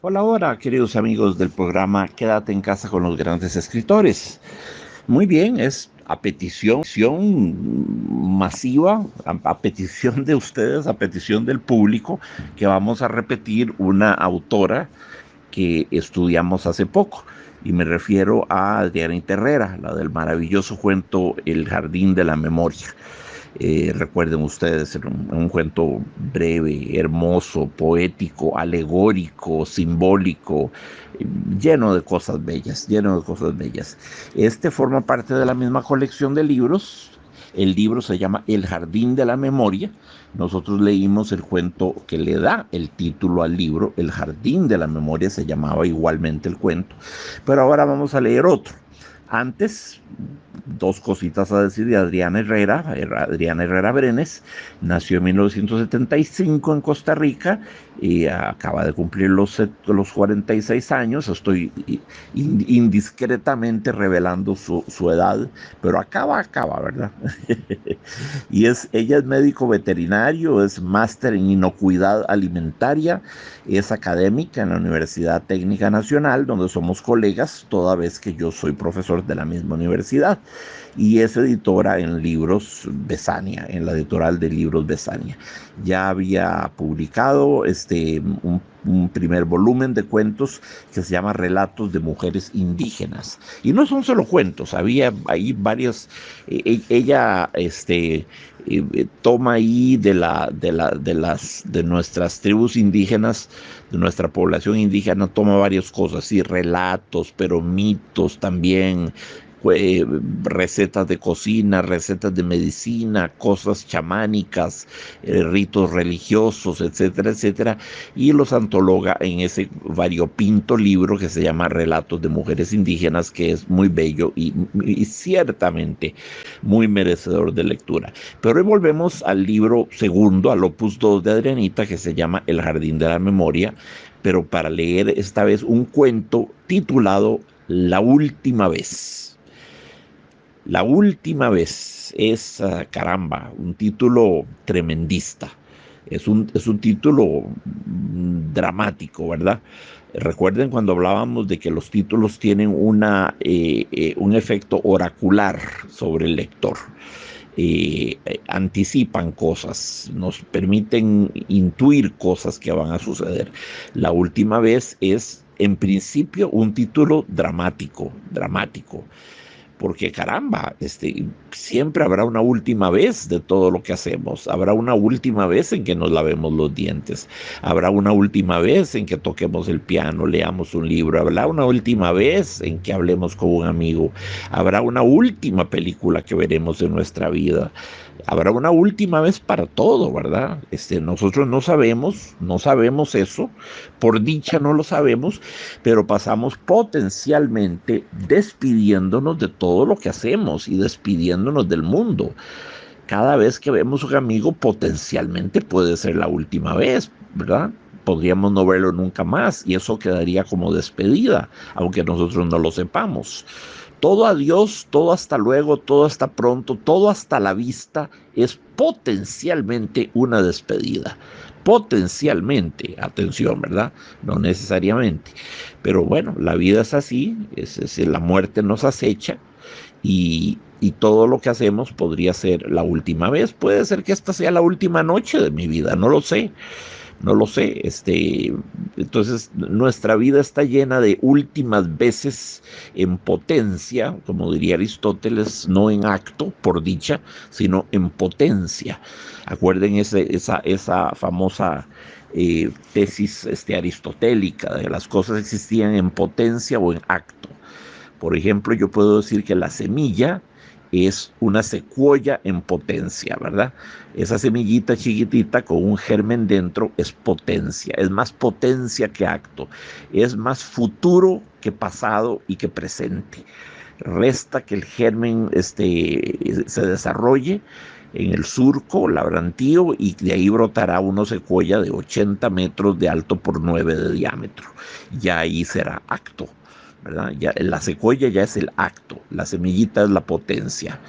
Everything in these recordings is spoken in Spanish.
Hola, hola, queridos amigos del programa Quédate en casa con los grandes escritores. Muy bien, es a petición masiva, a petición de ustedes, a petición del público, que vamos a repetir una autora que estudiamos hace poco. Y me refiero a Adriana Terrera, la del maravilloso cuento El Jardín de la Memoria. Recuerden ustedes, era un cuento breve, hermoso, poético, alegórico, simbólico, lleno de cosas bellas, lleno de cosas bellas. Este forma parte de la misma colección de libros. El libro se llama El Jardín de la Memoria. Nosotros leímos el cuento que le da el título al libro, El Jardín de la Memoria, se llamaba igualmente el cuento. Pero ahora vamos a leer otro. Antes, dos cositas a decir de Adriana Herrera. Adriana Herrera Brenes nació en 1975 en Costa Rica y acaba de cumplir los 46 años. Estoy indiscretamente revelando su edad, pero acaba, ¿verdad? Ella es médico veterinario, es máster en inocuidad alimentaria, es académica en la Universidad Técnica Nacional, donde somos colegas, toda vez que yo soy profesor de la misma universidad, y es editora en libros Besania, en la editorial de libros Besania. Ya había publicado un primer volumen de cuentos que se llama Relatos de Mujeres Indígenas. Y no son solo cuentos, había ahí varios. Ella toma ahí de nuestras tribus indígenas, de nuestra población indígena, toma varias cosas, sí, relatos, pero mitos también, eh, recetas de cocina, recetas de medicina, cosas chamánicas, ritos religiosos, etcétera, etcétera, y los antologa en ese variopinto libro que se llama Relatos de Mujeres Indígenas, que es muy bello y ciertamente muy merecedor de lectura. Pero hoy volvemos al libro segundo, al opus 2 de Adrianita, que se llama El Jardín de la Memoria, pero para leer esta vez un cuento titulado La Última Vez. La última vez es, caramba, un título tremendista. Es un título dramático, ¿verdad? Recuerden cuando hablábamos de que los títulos tienen un efecto oracular sobre el lector. Anticipan cosas, nos permiten intuir cosas que van a suceder. La última vez es, en principio, un título dramático, porque caramba, siempre habrá una última vez de todo lo que hacemos, habrá una última vez en que nos lavemos los dientes, habrá una última vez en que toquemos el piano, leamos un libro, habrá una última vez en que hablemos con un amigo, habrá una última película que veremos en nuestra vida. Habrá una última vez para todo, ¿verdad? Nosotros no sabemos eso, por dicha no lo sabemos, pero pasamos potencialmente despidiéndonos de todo lo que hacemos y despidiéndonos del mundo. Cada vez que vemos a un amigo, potencialmente puede ser la última vez, ¿verdad? Podríamos no verlo nunca más y eso quedaría como despedida, aunque nosotros no lo sepamos. Todo adiós, todo hasta luego, todo hasta pronto, todo hasta la vista es potencialmente una despedida. Potencialmente, atención, ¿verdad? No necesariamente. Pero bueno, la vida es así, la muerte nos acecha y todo lo que hacemos podría ser la última vez. Puede ser que esta sea la última noche de mi vida, no lo sé. No lo sé, entonces nuestra vida está llena de últimas veces en potencia, como diría Aristóteles, no en acto, por dicha, sino en potencia. Acuerden esa famosa tesis aristotélica de que las cosas existían en potencia o en acto. Por ejemplo, yo puedo decir que la semilla es una secuoya en potencia, ¿verdad? Esa semillita chiquitita con un germen dentro es potencia, es más potencia que acto, es más futuro que pasado y que presente. Resta que el germen se desarrolle en el surco labrantío y de ahí brotará una secuoya de 80 metros de alto por 9 de diámetro. Ya ahí será acto. ¿Verdad? Ya, la secuoya ya es el acto, la semillita es la potencia,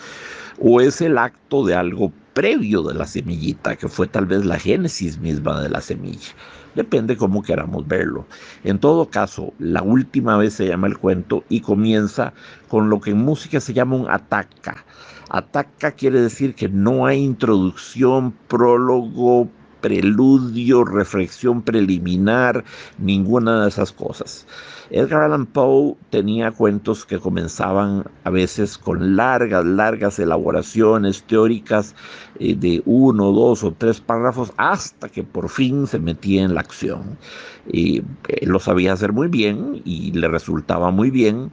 o es el acto de algo previo de la semillita, que fue tal vez la génesis misma de la semilla. Depende cómo queramos verlo. En todo caso, la última vez se llama el cuento y comienza con lo que en música se llama un ataca. Ataca quiere decir que no hay introducción, prólogo, preludio, reflexión preliminar, ninguna de esas cosas. Edgar Allan Poe tenía cuentos que comenzaban a veces con largas elaboraciones teóricas de 1, 2 o 3 párrafos hasta que por fin se metía en la acción. Él lo sabía hacer muy bien y le resultaba muy bien.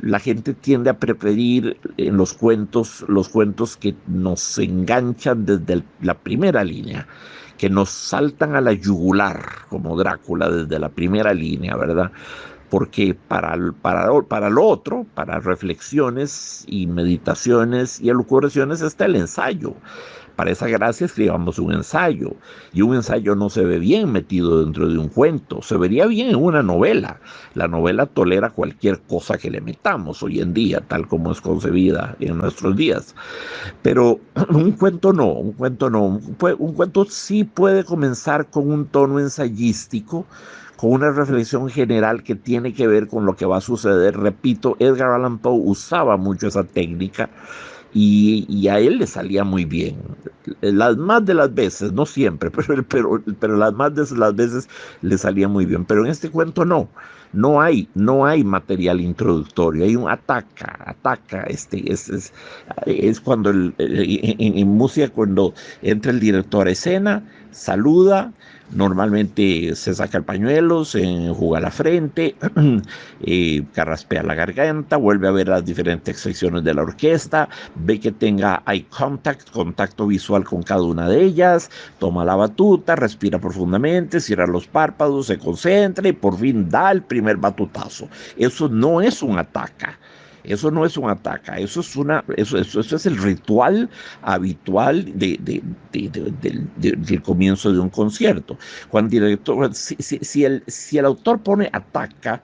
La gente tiende a preferir en los cuentos que nos enganchan desde la primera línea, que nos saltan a la yugular, como Drácula, desde la primera línea, ¿verdad? Porque para lo otro, para reflexiones y meditaciones y elucubraciones está el ensayo. Para esa gracia escribamos un ensayo, y un ensayo no se ve bien metido dentro de un cuento, se vería bien en una novela. La novela tolera cualquier cosa que le metamos hoy en día, tal como es concebida en nuestros días. Pero un cuento no, un cuento no. Un cuento sí puede comenzar con un tono ensayístico, con una reflexión general que tiene que ver con lo que va a suceder. Repito, Edgar Allan Poe usaba mucho esa técnica y a él le salía muy bien. Las más de las veces, no siempre, pero las más de las veces le salía muy bien. Pero en este cuento no. No hay material introductorio, hay un ataca, es cuando en música, cuando entra el director a escena, saluda, normalmente se saca el pañuelo, se enjuga la frente, carraspea la garganta, vuelve a ver las diferentes secciones de la orquesta, ve que tenga eye contact, contacto visual con cada una de ellas, toma la batuta, respira profundamente, cierra los párpados, se concentra y por fin da el primer batutazo. Eso no es un ataca. Eso no es un ataca, eso es el ritual habitual del comienzo de un concierto. Cuando el director, si el autor pone ataca,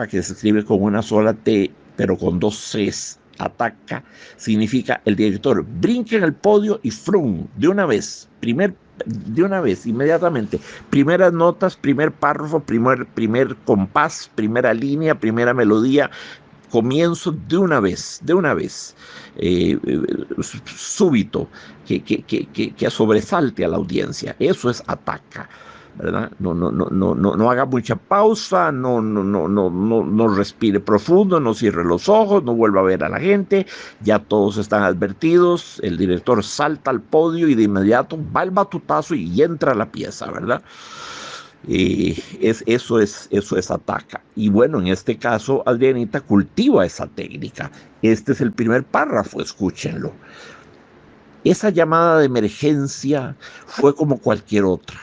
que se escribe con una sola T, pero con 2 Cs, ataca, significa el director brinca en el podio y frum, de una vez, inmediatamente. Primeras notas, primer párrafo, primer compás, primera línea, primera melodía, comienzo de una vez, súbito, que sobresalte a la audiencia. Eso es ataca, ¿verdad? No haga mucha pausa, no respire profundo, no cierre los ojos, no vuelva a ver a la gente, ya todos están advertidos, el director salta al podio y de inmediato va el batutazo y entra a la pieza, ¿verdad? Eso es ataca. Y bueno, en este caso, Adrianita cultiva esa técnica. Este es el primer párrafo, escúchenlo. Esa llamada de emergencia fue como cualquier otra.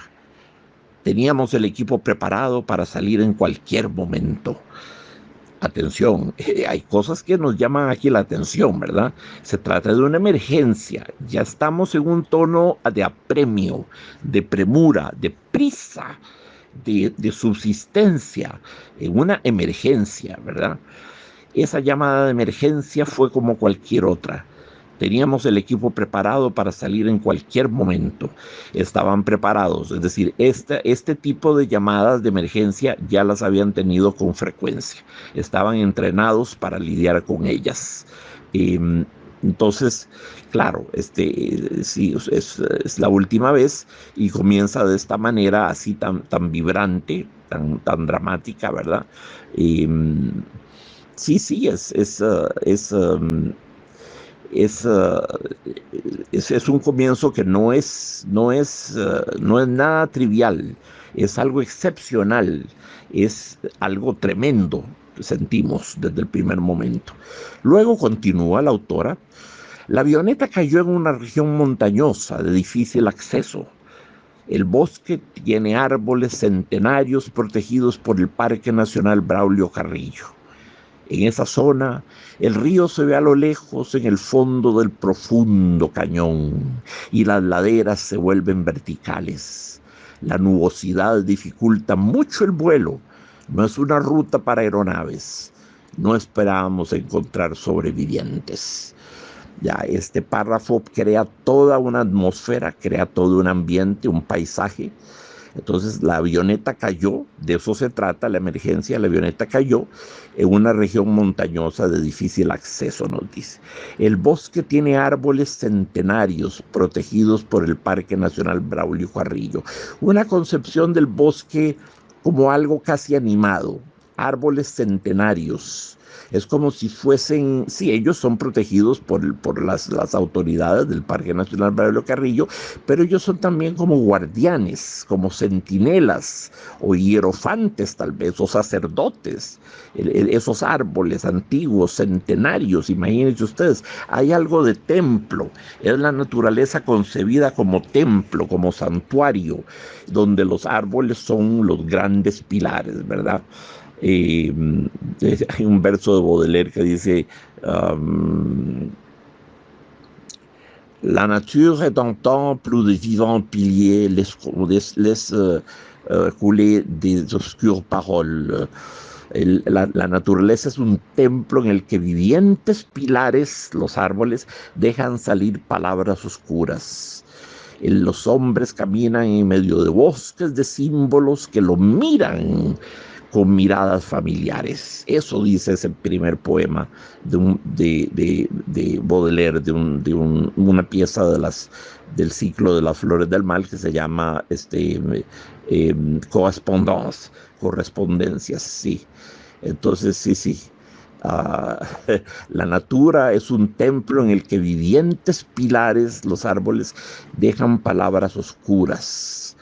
Teníamos el equipo preparado para salir en cualquier momento. Atención, hay cosas que nos llaman aquí la atención, ¿verdad? Se trata de una emergencia. Ya estamos en un tono de apremio, de premura, de prisa, de subsistencia, en una emergencia, ¿verdad? Esa llamada de emergencia fue como cualquier otra. Teníamos el equipo preparado para salir en cualquier momento. Estaban preparados, es decir, este tipo de llamadas de emergencia ya las habían tenido con frecuencia. Estaban entrenados para lidiar con ellas. Entonces, claro, sí, es la última vez y comienza de esta manera así tan vibrante, tan dramática, ¿verdad? Sí, es, uh, es un comienzo que no es nada trivial, es algo excepcional, es algo tremendo, sentimos desde el primer momento. Luego continúa la autora. La avioneta cayó en una región montañosa de difícil acceso. El bosque tiene árboles centenarios protegidos por el Parque Nacional Braulio Carrillo. En esa zona, el río se ve a lo lejos en el fondo del profundo cañón y las laderas se vuelven verticales. La nubosidad dificulta mucho el vuelo. No es una ruta para aeronaves. No esperábamos encontrar sobrevivientes. Ya este párrafo crea toda una atmósfera, crea todo un ambiente, un paisaje. Entonces la avioneta cayó, de eso se trata la emergencia, la avioneta cayó en una región montañosa de difícil acceso, nos dice. El bosque tiene árboles centenarios protegidos por el Parque Nacional Braulio Carrillo. Una concepción del bosque como algo casi animado, árboles centenarios. Es como si fuesen, sí, ellos son protegidos por las autoridades del Parque Nacional Braulio Carrillo, pero ellos son también como guardianes, como centinelas o hierofantes tal vez, o sacerdotes. Esos árboles antiguos, centenarios, imagínense ustedes, hay algo de templo, es la naturaleza concebida como templo, como santuario, donde los árboles son los grandes pilares, ¿verdad? Eh, Hay un verso de Baudelaire que dice, la nature est un temple où de vivants piliers laissent couler des obscures paroles. La naturaleza es un templo en el que vivientes pilares, los árboles, dejan salir palabras oscuras. Los hombres caminan en medio de bosques de símbolos que lo miran con miradas familiares. Eso dice ese primer poema de Baudelaire, una pieza del ciclo de las flores del mal que se llama Correspondance, correspondencias, sí. Entonces, sí, sí. Uh, la natura es un templo en el que vivientes pilares, los árboles, dejan palabras oscuras,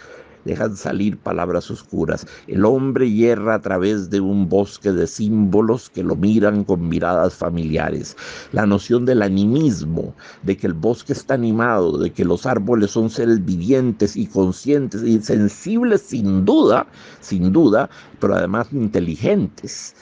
dejan salir palabras oscuras. El hombre hierra a través de un bosque de símbolos que lo miran con miradas familiares. La noción del animismo, de que el bosque está animado, de que los árboles son seres vivientes y conscientes y sensibles sin duda, pero además inteligentes.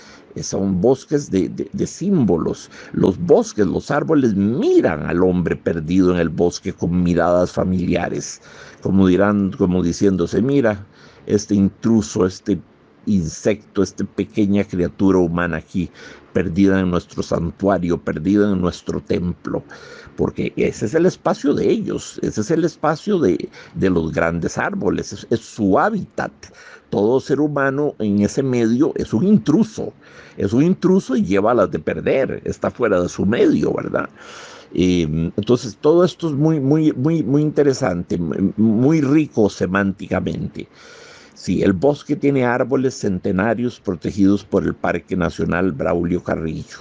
Son bosques de símbolos. Los bosques, los árboles miran al hombre perdido en el bosque con miradas familiares, como dirán, como diciéndose, mira, este intruso, este insecto, esta pequeña criatura humana aquí, perdida en nuestro santuario, perdida en nuestro templo, porque ese es el espacio de ellos, ese es el espacio de los grandes árboles, es su hábitat. Todo ser humano en ese medio es un intruso y lleva a las de perder, está fuera de su medio, ¿verdad? Entonces todo esto es muy interesante, muy rico semánticamente. Sí, el bosque tiene árboles centenarios protegidos por el Parque Nacional Braulio Carrillo.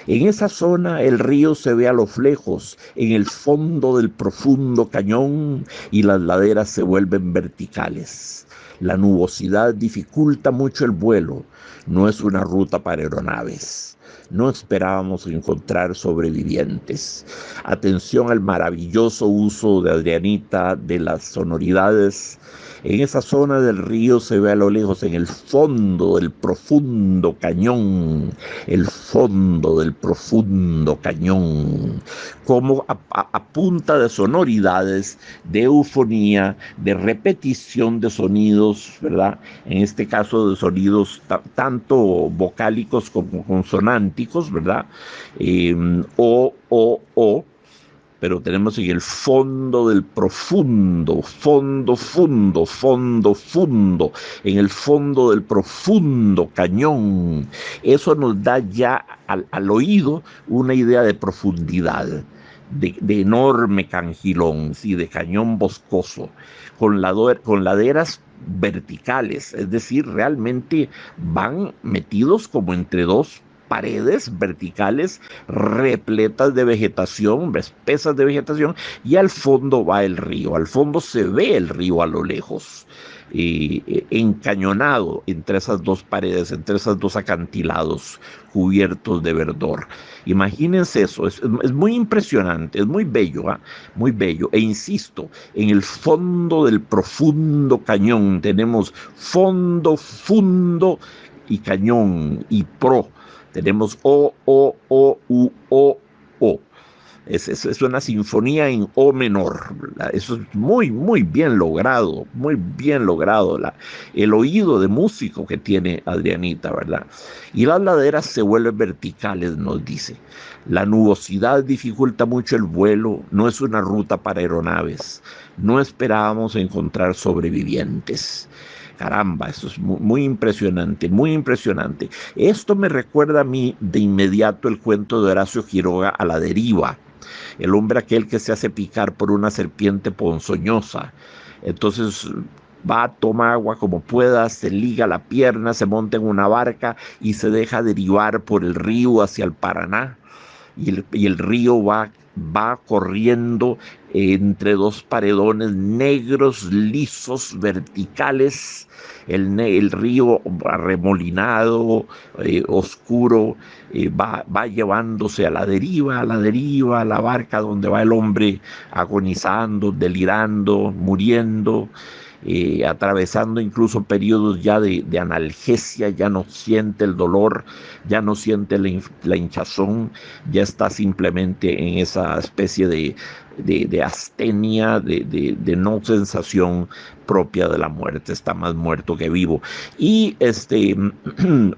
En esa zona el río se ve a lo lejos, en el fondo del profundo cañón, y las laderas se vuelven verticales. La nubosidad dificulta mucho el vuelo, no es una ruta para aeronaves. No esperábamos encontrar sobrevivientes. Atención al maravilloso uso de Adrianita de las sonoridades. En esa zona del río se ve a lo lejos, en el fondo del profundo cañón, el fondo del profundo cañón, como a punta de sonoridades, de eufonía, de repetición de sonidos, ¿verdad? En este caso de sonidos tanto vocálicos como consonánticos, ¿verdad? O, pero tenemos en el fondo del profundo, fondo, en el fondo del profundo cañón. Eso nos da ya al oído una idea de profundidad, de enorme cangilón, sí, de cañón boscoso, con laderas verticales, es decir, realmente van metidos como entre dos paredes verticales repletas de vegetación, espesas de vegetación, y al fondo va el río, al fondo se ve el río a lo lejos, encañonado entre esas dos paredes, entre esos dos acantilados cubiertos de verdor. Imagínense eso, es muy impresionante, es muy bello, ¿eh? Muy bello. E insisto, en el fondo del profundo cañón tenemos fondo, fundo y cañón y pro. Tenemos O, U, O, O. Es una sinfonía en O menor, ¿verdad? Eso es muy, muy bien logrado, muy bien logrado. El oído de músico que tiene Adrianita, ¿verdad? Y las laderas se vuelven verticales, nos dice. La nubosidad dificulta mucho el vuelo, no es una ruta para aeronaves. No esperábamos encontrar sobrevivientes. Caramba, eso es muy, muy impresionante, muy impresionante. Esto me recuerda a mí de inmediato el cuento de Horacio Quiroga, A la deriva, el hombre aquel que se hace picar por una serpiente ponzoñosa. Entonces va, toma agua como pueda, se liga la pierna, se monta en una barca y se deja derivar por el río hacia el Paraná. Y el río va corriendo entre dos paredones negros, lisos, verticales, el río arremolinado, oscuro, va llevándose a la deriva, a la barca donde va el hombre agonizando, delirando, muriendo. Atravesando incluso periodos ya de analgesia, ya no siente el dolor, ya no siente la hinchazón, ya está simplemente en esa especie de astenia, de no sensación propia de la muerte, está más muerto que vivo. Y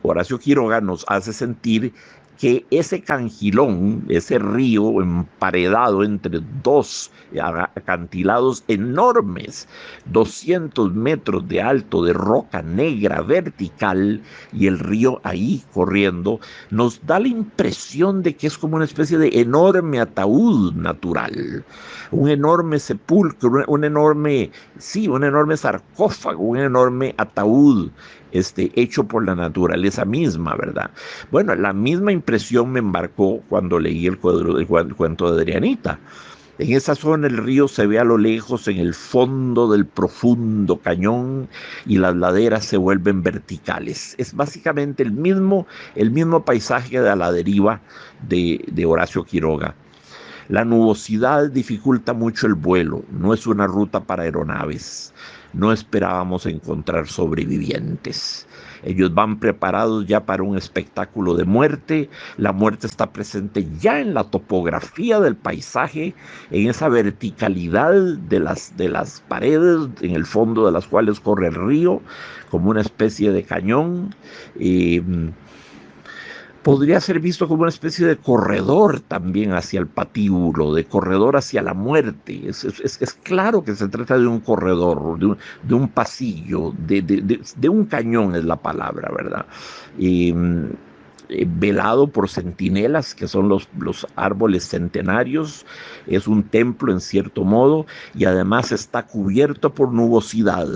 Horacio Quiroga nos hace sentir que ese cangilón, ese río emparedado entre dos acantilados enormes, 200 metros de alto, de roca negra vertical, y el río ahí corriendo, nos da la impresión de que es como una especie de enorme ataúd natural, un enorme sepulcro, un enorme sarcófago, un enorme ataúd hecho por la naturaleza misma, ¿verdad? Bueno, la misma impresión me embarcó cuando leí el cuento de Adrianita. En esa zona el río se ve a lo lejos en el fondo del profundo cañón y las laderas se vuelven verticales. Es básicamente el mismo paisaje de A la deriva de Horacio Quiroga. La nubosidad dificulta mucho el vuelo, no es una ruta para aeronaves. No esperábamos encontrar sobrevivientes. Ellos van preparados ya para un espectáculo de muerte. La muerte está presente ya en la topografía del paisaje, en esa verticalidad de las paredes, en el fondo de las cuales corre el río, como una especie de cañón. Eh, Podría ser visto como una especie de corredor también hacia el patíbulo, de corredor hacia la muerte. Es claro que se trata de un corredor, de un pasillo, de un cañón es la palabra, ¿verdad? Y, velado por centinelas, que son los árboles centenarios, es un templo en cierto modo, y además está cubierto por nubosidad.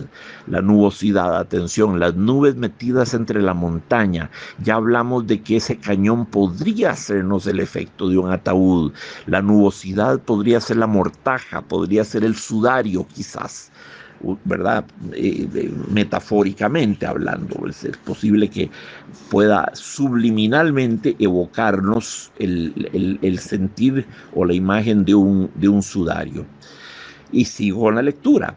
La nubosidad, atención, las nubes metidas entre la montaña. Ya hablamos de que ese cañón podría hacernos el efecto de un ataúd. La nubosidad podría ser la mortaja, podría ser el sudario quizás, ¿verdad? Metafóricamente hablando, es posible que pueda subliminalmente evocarnos el sentir o la imagen de un sudario. Y sigo con la lectura.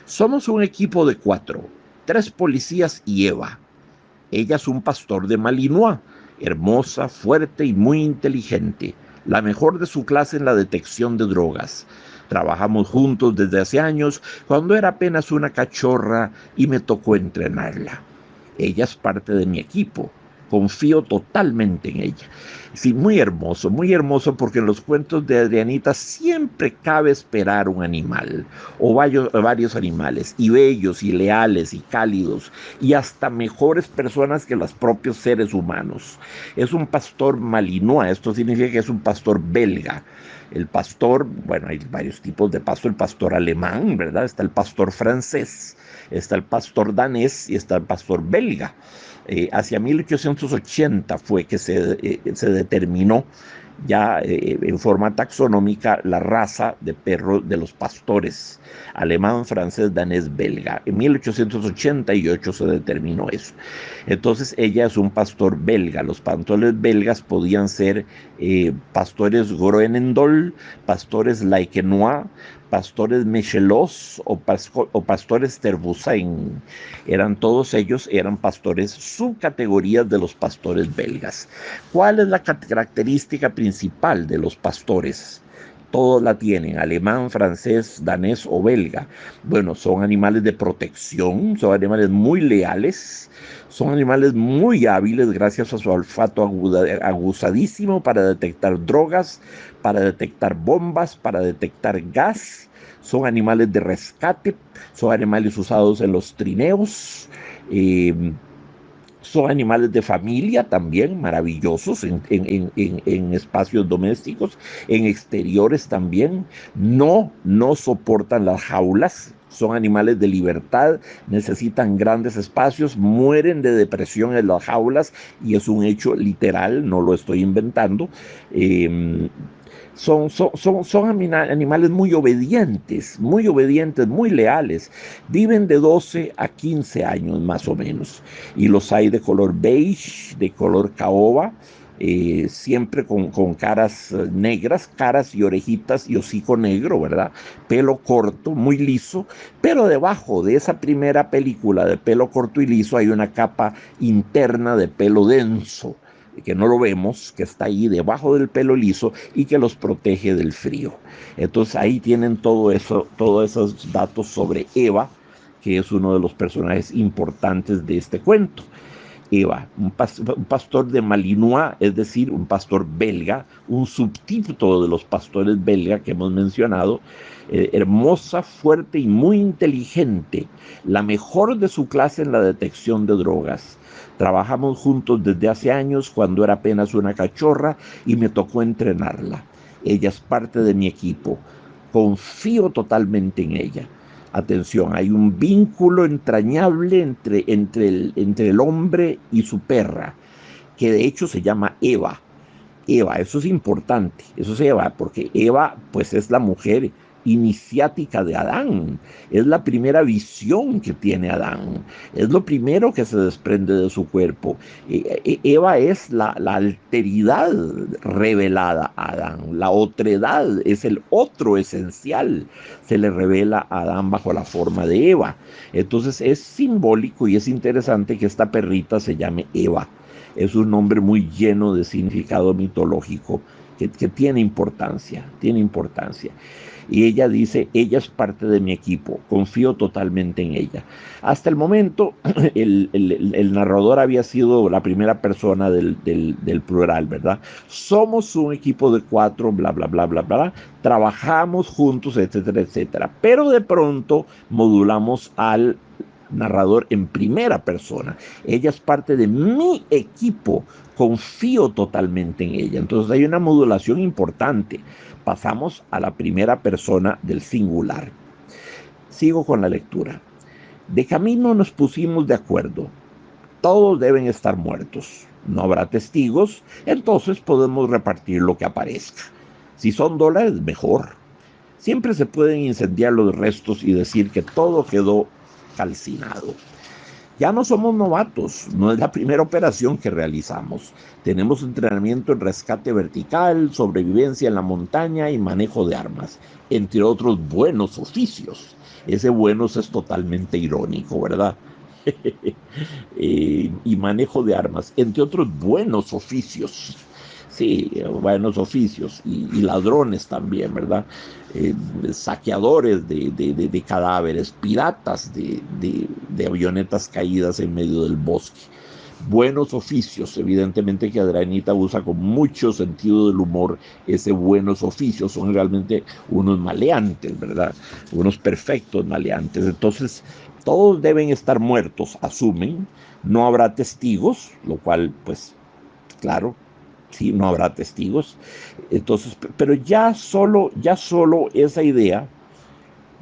Somos un equipo de 4, 3 policías y Eva. Ella es un pastor de Malinois, hermosa, fuerte y muy inteligente, la mejor de su clase en la detección de drogas. Trabajamos juntos desde hace años, cuando era apenas una cachorra y me tocó entrenarla. Ella es parte de mi equipo. Confío totalmente en ella. Sí, muy hermoso porque en los cuentos de Adrianita siempre cabe esperar un animal o varios animales, y bellos y leales y cálidos y hasta mejores personas que los propios seres humanos. Es un pastor malinois, esto significa que es un pastor belga. El pastor, bueno, hay varios tipos de pastor, el pastor alemán, ¿verdad? Está el pastor francés, está el pastor danés y está el pastor belga. Hacia 1880 fue que se determinó ya en forma taxonómica la raza de perros de los pastores, alemán, francés, danés, belga. En 1888 se determinó eso. Entonces ella es un pastor belga. Los pastores belgas podían ser pastores Groenendol, pastores Laikenois, pastores Mechelos o pastores Tervusain. Todos ellos eran pastores subcategorías de los pastores belgas. ¿Cuál es la característica principal de los pastores? todos la tienen, alemán, francés, danés o belga. Bueno, son animales de protección, son animales muy leales, son animales muy hábiles gracias a su olfato aguzadísimo para detectar drogas, para detectar bombas, para detectar gas. Son animales de rescate, son animales usados en los trineos. Eh, Son animales de familia también maravillosos en espacios domésticos, en exteriores también. No soportan las jaulas. Son animales de libertad, necesitan grandes espacios, mueren de depresión en las jaulas y es un hecho literal, no lo estoy inventando. Eh, son animales muy obedientes, muy leales. Viven de 12 a 15 años más o menos. Y los hay de color beige, de color caoba, siempre con caras negras, caras y orejitas y hocico negro, ¿verdad? Pelo corto, muy liso, pero debajo de esa primera película de pelo corto y liso hay una capa interna de pelo denso que no lo vemos, que está ahí debajo del pelo liso y que los protege del frío. Entonces ahí tienen todo eso, todos esos datos sobre Eva, que es uno de los personajes importantes de este cuento. Eva, un pastor de Malinois, es decir, un pastor belga, un subtipo de los pastores belga que hemos mencionado, hermosa, fuerte y muy inteligente, la mejor de su clase en la detección de drogas. Trabajamos juntos desde hace años cuando era apenas una cachorra y me tocó entrenarla. Ella es parte de mi equipo. Confío totalmente en ella. Atención, hay un vínculo entrañable entre el hombre y su perra, que de hecho se llama Eva. Eva, eso es importante, eso es Eva, porque Eva pues es la mujer iniciática de Adán, es la primera visión que tiene Adán, es lo primero que se desprende de su cuerpo. Eva es la alteridad revelada a Adán, la otredad es el otro esencial, se le revela a Adán bajo la forma de Eva. Entonces es simbólico y es interesante que esta perrita se llame Eva. Es un nombre muy lleno de significado mitológico que tiene importancia, tiene importancia. Y ella dice, ella es parte de mi equipo, confío totalmente en ella. Hasta el momento, el narrador había sido la primera persona del plural, ¿verdad? Somos un equipo de 4, bla, bla, bla, bla, bla, trabajamos juntos, etcétera, etcétera. Pero de pronto modulamos al narrador en primera persona. Ella es parte de mi equipo, confío totalmente en ella. Entonces hay una modulación importante. Pasamos a la primera persona del singular. Sigo con la lectura. De camino nos pusimos de acuerdo. Todos deben estar muertos. No habrá testigos, entonces podemos repartir lo que aparezca. Si son dólares, mejor. Siempre se pueden incendiar los restos y decir que todo quedó calcinado. Ya no somos novatos, no es la primera operación que realizamos. Tenemos entrenamiento en rescate vertical, sobrevivencia en la montaña y manejo de armas, entre otros buenos oficios. Ese buenos es totalmente irónico, ¿verdad? Y manejo de armas, entre otros buenos oficios. Sí, buenos oficios y ladrones también, ¿verdad? Saqueadores de cadáveres, piratas de avionetas caídas en medio del bosque. Buenos oficios, evidentemente que Adrianita usa con mucho sentido del humor ese buenos oficios, son realmente unos maleantes, ¿verdad? Unos perfectos maleantes. Entonces, todos deben estar muertos, asumen, no habrá testigos, lo cual, pues, claro, sí, no habrá testigos. Entonces, pero ya solo esa idea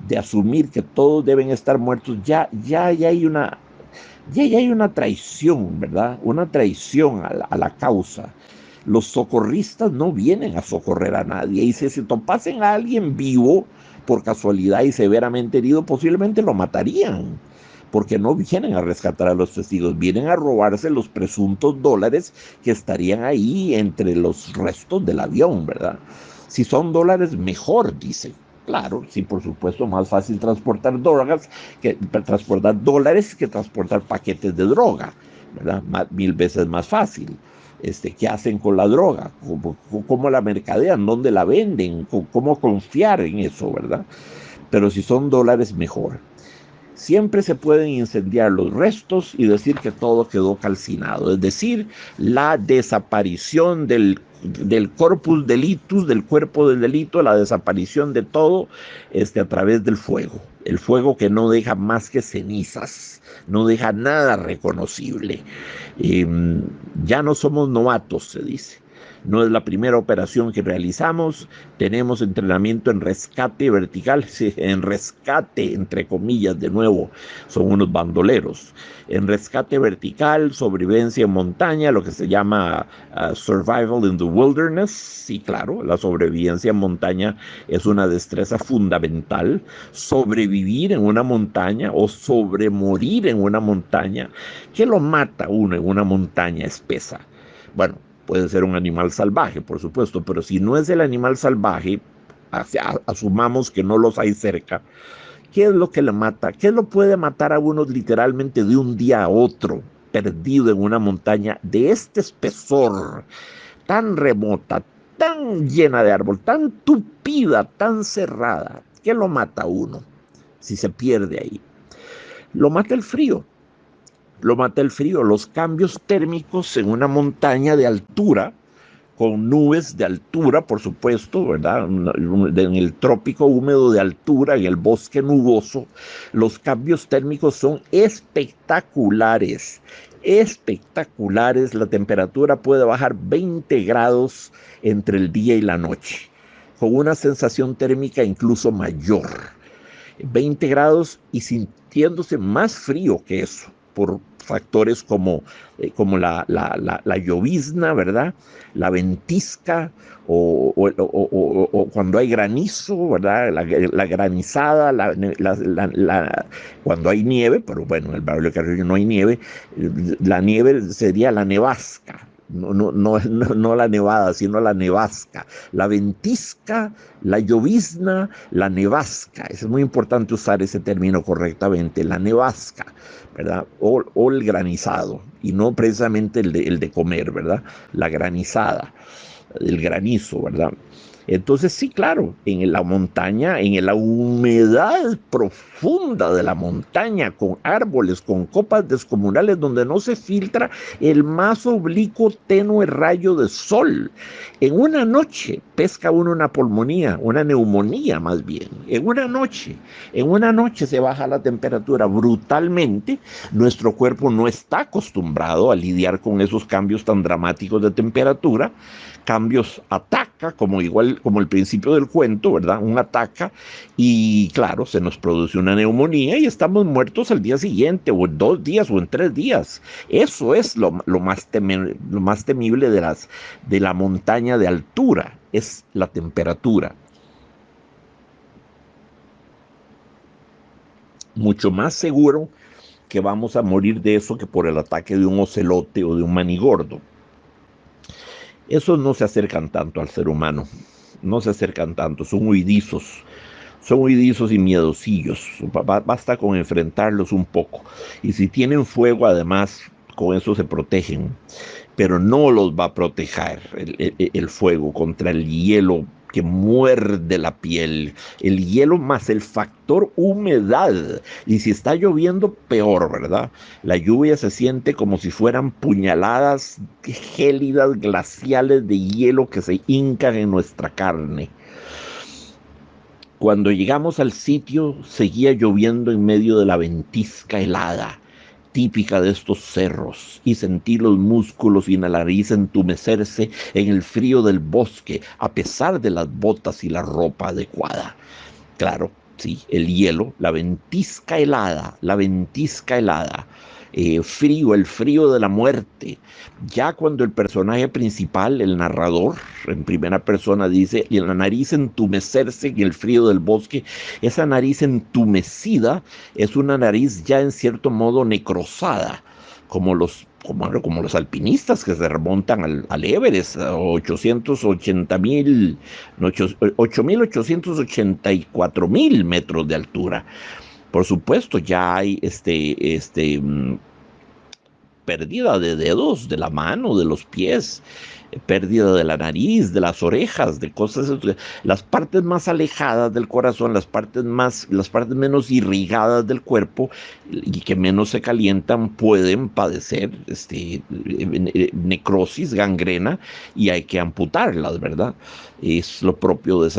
de asumir que todos deben estar muertos, ya hay una traición, ¿verdad? Una traición a la causa. Los socorristas no vienen a socorrer a nadie. Y si se topasen a alguien vivo, por casualidad y severamente herido, posiblemente lo matarían. Porque no vienen a rescatar a los testigos, vienen a robarse los presuntos dólares que estarían ahí entre los restos del avión, ¿verdad? Si son dólares, mejor, dice. Claro, sí, por supuesto, más fácil transportar drogas que transportar dólares que transportar paquetes de droga, ¿verdad? 1000 veces más fácil. qué hacen con la droga, cómo la mercadean, dónde la venden, cómo confiar en eso, ¿verdad? Pero si son dólares, mejor. Siempre se pueden incendiar los restos y decir que todo quedó calcinado, es decir, la desaparición del corpus delictus, del cuerpo del delito, la desaparición de todo a través del fuego. El fuego que no deja más que cenizas, no deja nada reconocible. Eh, ya no somos novatos, se dice. No es la primera operación que realizamos. Tenemos entrenamiento en rescate vertical, sí, en rescate, entre comillas, de nuevo, son unos bandoleros. En rescate vertical, sobrevivencia en montaña, lo que se llama survival in the wilderness. Sí, claro, la sobrevivencia en montaña es una destreza fundamental. Sobrevivir en una montaña o sobremorir en una montaña. ¿Qué lo mata uno en una montaña espesa? Bueno, puede ser un animal salvaje, por supuesto, pero si no es el animal salvaje, asumamos que no los hay cerca. ¿Qué es lo que le mata? ¿Qué lo puede matar a uno literalmente de un día a otro, perdido en una montaña de este espesor, tan remota, tan llena de árbol, tan tupida, tan cerrada? ¿Qué lo mata a uno si se pierde ahí? Lo mata el frío. Lo mata el frío, los cambios térmicos en una montaña de altura, con nubes de altura, por supuesto, ¿verdad? En el trópico húmedo de altura, en el bosque nuboso, los cambios térmicos son espectaculares, espectaculares. La temperatura puede bajar 20 grados entre el día y la noche, con una sensación térmica incluso mayor. 20 grados y sintiéndose más frío que eso, por factores como la llovizna, ¿verdad? La ventisca, o cuando hay granizo, ¿verdad? La granizada, cuando hay nieve, pero bueno, en el barrio de Carrillo no hay nieve, la nieve sería la nevasca. No la nevada, sino la nevasca, la ventisca, la llovizna, la nevasca. Es muy importante usar ese término correctamente, la nevasca, ¿verdad? O el granizado, y no precisamente el de comer, ¿verdad? La granizada, el granizo, ¿verdad? Entonces sí, claro, en la montaña, en la humedad profunda de la montaña, con árboles, con copas descomunales, donde no se filtra el más oblicuo tenue rayo de sol. En una noche pesca uno una pulmonía, una neumonía más bien. En una noche se baja la temperatura brutalmente. Nuestro cuerpo no está acostumbrado a lidiar con esos cambios tan dramáticos de temperatura. Cambios ataca, igual como el principio del cuento, ¿verdad? Un ataca y claro, se nos produce una neumonía y estamos muertos al día siguiente, o en 2 días, o en 3 días. Eso es lo más temible de la montaña de altura, es la temperatura. Mucho más seguro que vamos a morir de eso que por el ataque de un ocelote o de un manigordo. Esos no se acercan tanto al ser humano, no se acercan tanto, son huidizos y miedosillos. Basta con enfrentarlos un poco. Y si tienen fuego, además, con eso se protegen. Pero no los va a proteger el fuego contra el hielo que muerde la piel, el hielo más el factor humedad. Y si está lloviendo, peor, ¿verdad? La lluvia se siente como si fueran puñaladas gélidas, glaciales de hielo que se hincan en nuestra carne. Cuando llegamos al sitio, seguía lloviendo en medio de la ventisca helada, típica de estos cerros, y sentí los músculos y la nariz entumecerse en el frío del bosque, a pesar de las botas y la ropa adecuada. Claro, sí, el hielo, la ventisca helada, frío, el frío de la muerte. Ya cuando el personaje principal, el narrador, en primera persona dice, y la nariz entumecerse en el frío del bosque, esa nariz entumecida es una nariz ya en cierto modo necrosada, como los alpinistas que se remontan al Everest, a 8.884.000 metros de altura. Por supuesto, ya hay pérdida de dedos, de la mano, de los pies, pérdida de la nariz, de las orejas, de cosas, las partes más alejadas del corazón, las partes menos irrigadas del cuerpo y que menos se calientan pueden padecer necrosis, gangrena, y hay que amputarlas, ¿verdad? Es lo propio de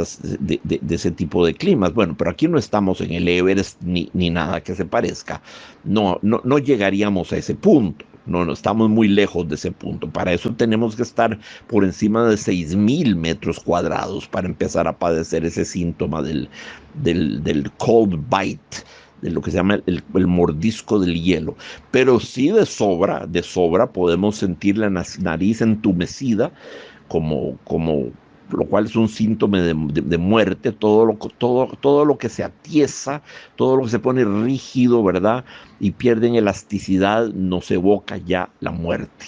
ese tipo de climas. Bueno, pero aquí no estamos en el Everest ni nada que se parezca. No llegaríamos a ese punto. No, estamos muy lejos de ese punto. Para eso tenemos que estar por encima de 6.000 metros cuadrados para empezar a padecer ese síntoma del cold bite, de lo que se llama el mordisco del hielo. Pero sí de sobra podemos sentir la nariz entumecida, lo cual es un síntoma de muerte, todo lo que se atiesa, todo lo que se pone rígido, ¿verdad? Y pierden elasticidad, nos evoca ya la muerte.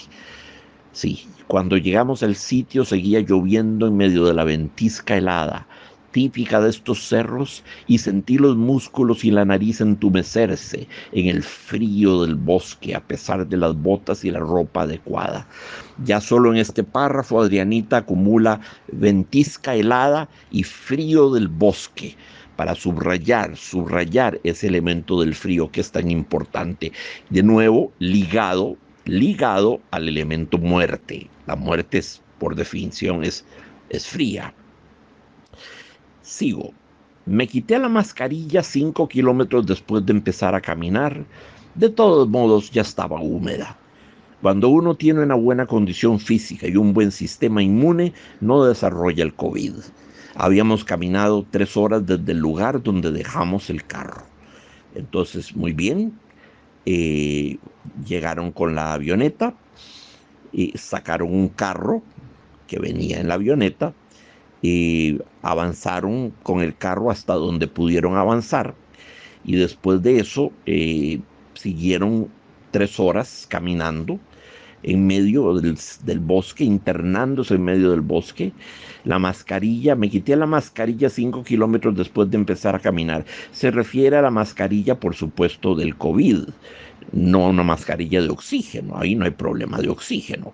Sí, cuando llegamos al sitio seguía lloviendo en medio de la ventisca helada, típica de estos cerros, y sentí los músculos y la nariz entumecerse en el frío del bosque a pesar de las botas y la ropa adecuada. Ya solo en este párrafo Adrianita acumula ventisca helada y frío del bosque para subrayar ese elemento del frío que es tan importante. De nuevo, ligado al elemento muerte. La muerte por definición es fría. Sigo. Me quité la mascarilla 5 kilómetros después de empezar a caminar. De todos modos, ya estaba húmeda. Cuando uno tiene una buena condición física y un buen sistema inmune, no desarrolla el COVID. Habíamos caminado 3 horas desde el lugar donde dejamos el carro. Entonces, muy bien. Llegaron con la avioneta y sacaron un carro que venía en la avioneta y avanzaron con el carro hasta donde pudieron avanzar, y después de eso siguieron 3 horas caminando en medio del bosque, internándose en medio del bosque. La mascarilla, me quité la mascarilla 5 kilómetros después de empezar a caminar. Se refiere a la mascarilla, por supuesto, del COVID, no una mascarilla de oxígeno. Ahí no hay problema de oxígeno.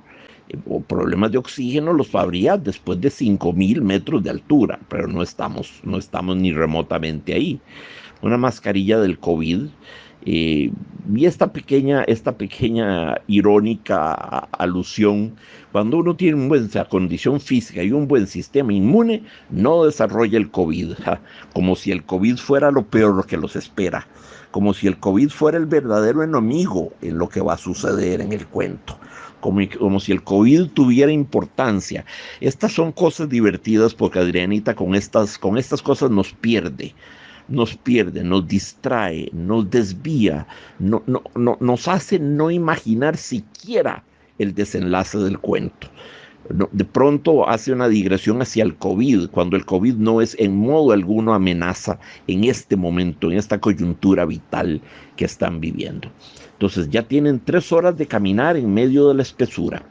O problemas de oxígeno los habría después de 5.000 metros de altura, pero no estamos ni remotamente ahí. Una mascarilla del COVID. Y esta pequeña irónica alusión: cuando uno tiene una buena condición física y un buen sistema inmune, no desarrolla el COVID, como si el COVID fuera lo peor que los espera, como si el COVID fuera el verdadero enemigo en lo que va a suceder en el cuento. Como si el COVID tuviera importancia. Estas son cosas divertidas porque Adrianita con estas cosas nos pierde, nos distrae, nos desvía, nos hace no imaginar siquiera el desenlace del cuento. De pronto hace una digresión hacia el COVID, cuando el COVID no es en modo alguno amenaza en este momento, en esta coyuntura vital que están viviendo. Entonces ya tienen 3 horas de caminar en medio de la espesura.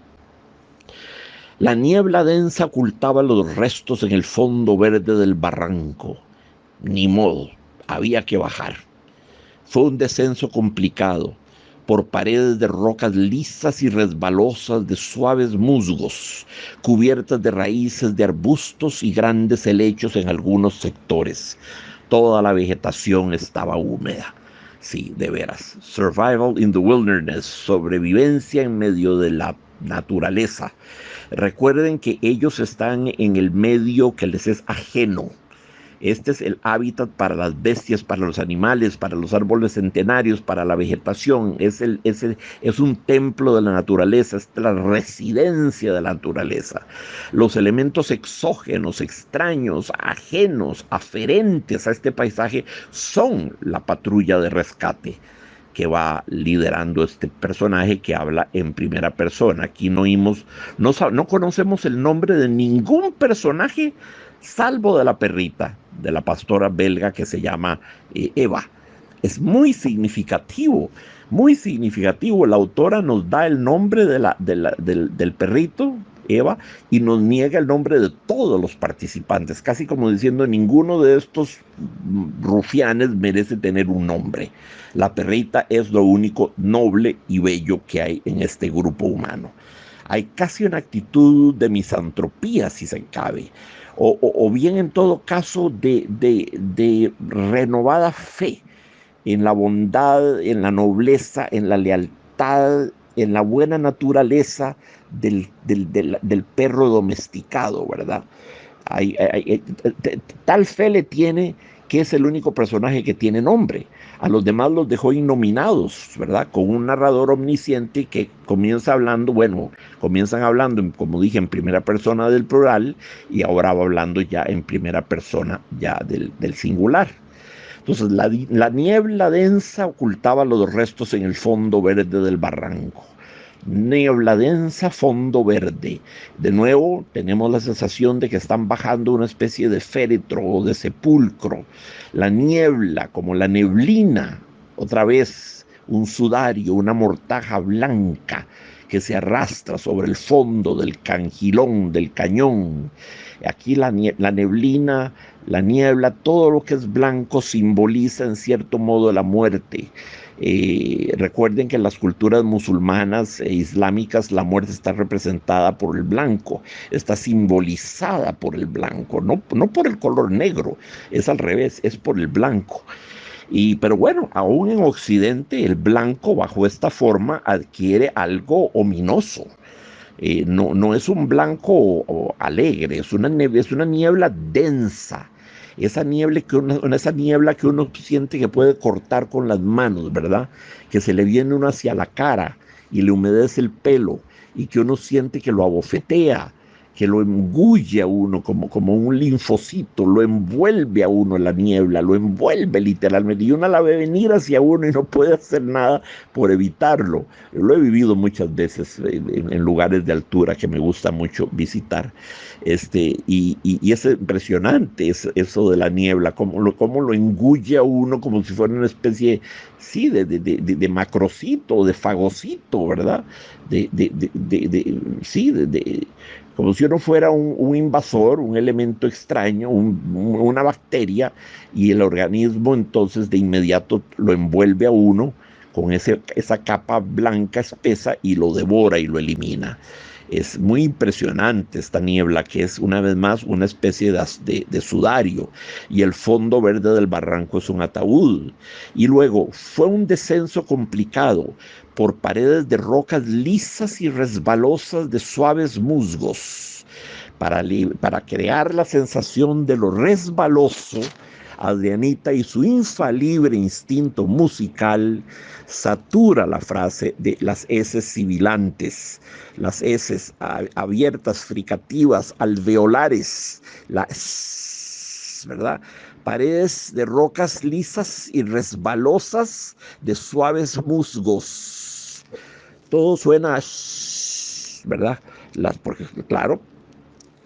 La niebla densa ocultaba los restos en el fondo verde del barranco. Ni modo, había que bajar. Fue un descenso complicado, por paredes de rocas lisas y resbalosas de suaves musgos, cubiertas de raíces de arbustos y grandes helechos en algunos sectores. Toda la vegetación estaba húmeda. Sí, de veras. Survival in the wilderness, sobrevivencia en medio de la naturaleza. Recuerden que ellos están en el medio que les es ajeno. Este es el hábitat para las bestias, para los animales, para los árboles centenarios, para la vegetación. Es un templo de la naturaleza, es la residencia de la naturaleza. Los elementos exógenos, extraños, ajenos, aferentes a este paisaje son la patrulla de rescate que va liderando este personaje que habla en primera persona. Aquí no conocemos el nombre de ningún personaje salvo de la perrita, de la pastora belga que se llama Eva. Es muy significativo, muy significativo. La autora nos da el nombre del perrito, Eva, y nos niega el nombre de todos los participantes, casi como diciendo ninguno de estos rufianes merece tener un nombre. La perrita es lo único noble y bello que hay en este grupo humano. Hay casi una actitud de misantropía, si se cabe, o bien en todo caso de renovada fe en la bondad, en la nobleza, en la lealtad, en la buena naturaleza del perro domesticado, ¿verdad? Tal fe le tiene que es el único personaje que tiene nombre. A los demás los dejó innominados, ¿verdad? Con un narrador omnisciente que comienza hablando, bueno, comienzan hablando, como dije, en primera persona del plural y ahora va hablando ya en primera persona ya del singular. Entonces la niebla densa ocultaba los restos en el fondo verde del barranco. Niebla densa, fondo verde. De nuevo tenemos la sensación de que están bajando una especie de féretro o de sepulcro. La niebla, como la neblina, otra vez un sudario, una mortaja blanca que se arrastra sobre el fondo del cangilón, del cañón. Aquí la neblina, la niebla, todo lo que es blanco simboliza en cierto modo la muerte. Recuerden que en las culturas musulmanas e islámicas la muerte está representada por el blanco, está simbolizada por el blanco, no por el color negro, es al revés, es por el blanco. Pero bueno, aún en Occidente el blanco bajo esta forma adquiere algo ominoso. No es un blanco alegre, es una niebla densa. Esa niebla que uno siente que puede cortar con las manos, ¿verdad? Que se le viene uno hacia la cara y le humedece el pelo y que uno siente que lo abofetea, que lo engulle a uno como un linfocito, lo envuelve a uno en la niebla, lo envuelve literalmente, y uno la ve venir hacia uno y no puede hacer nada por evitarlo. Yo lo he vivido muchas veces en lugares de altura que me gusta mucho visitar, y es impresionante eso de la niebla, cómo lo engulle a uno como si fuera una especie, sí, de macrocito, de fagocito, ¿verdad? Sí, como si uno fuera un invasor, un elemento extraño, una bacteria, y el organismo entonces de inmediato lo envuelve a uno con esa capa blanca espesa y lo devora y lo elimina. Es muy impresionante esta niebla, que es una vez más una especie de sudario, y el fondo verde del barranco es un ataúd. Y luego fue un descenso complicado por paredes de rocas lisas y resbalosas de suaves musgos. Para crear la sensación de lo resbaloso, Adrianita y su infalible instinto musical satura la frase de las S sibilantes, las S abiertas, fricativas, alveolares, ¿verdad? Paredes de rocas lisas y resbalosas de suaves musgos. Todo suena a ¿verdad? Porque, claro,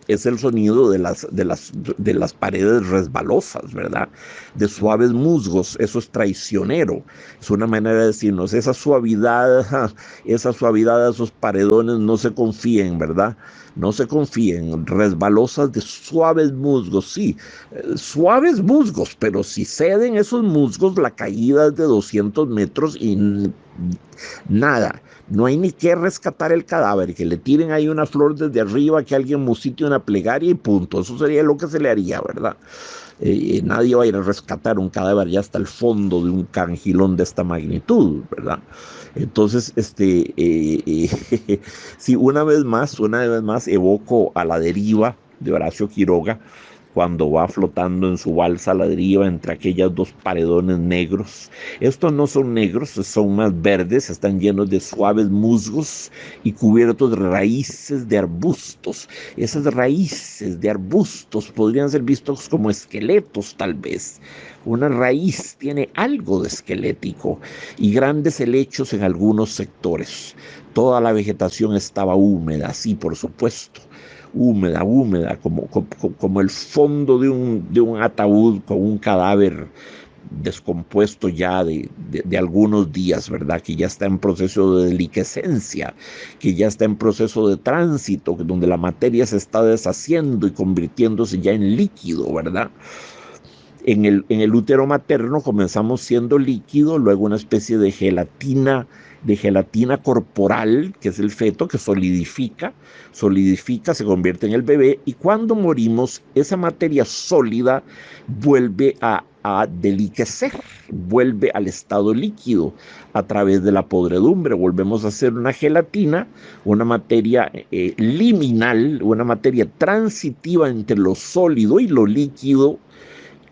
es el sonido de las paredes resbalosas, ¿verdad? De suaves musgos, eso es traicionero, es una manera de decirnos, esa suavidad de esos paredones, no se confíen, ¿verdad? No se confíen, resbalosas de suaves musgos, sí, suaves musgos, pero si ceden esos musgos, la caída es de 200 metros y nada. No hay ni que rescatar el cadáver, que le tiren ahí una flor desde arriba, que alguien musite una plegaria y punto. Eso sería lo que se le haría, ¿verdad? Nadie va a ir a rescatar un cadáver ya hasta el fondo de un cangilón de esta magnitud, ¿verdad? Entonces, sí, una vez más evoco a La deriva de Horacio Quiroga, cuando va flotando en su balsa a la deriva entre aquellas dos paredones negros. Estos no son negros, son más verdes, están llenos de suaves musgos y cubiertos de raíces de arbustos. Esas raíces de arbustos podrían ser vistos como esqueletos, tal vez. Una raíz tiene algo de esquelético y grandes helechos en algunos sectores. Toda la vegetación estaba húmeda, sí, por supuesto, húmeda, como el fondo de un ataúd con un cadáver descompuesto ya de algunos días, ¿verdad? Que ya está en proceso de deliquescencia, que ya está en proceso de tránsito, donde la materia se está deshaciendo y convirtiéndose ya en líquido, ¿verdad? En el útero materno comenzamos siendo líquido, luego una especie de gelatina corporal, que es el feto, que solidifica, se convierte en el bebé, y cuando morimos, esa materia sólida vuelve a deliquecer, vuelve al estado líquido a través de la podredumbre, volvemos a ser una gelatina, una materia liminal, una materia transitiva entre lo sólido y lo líquido,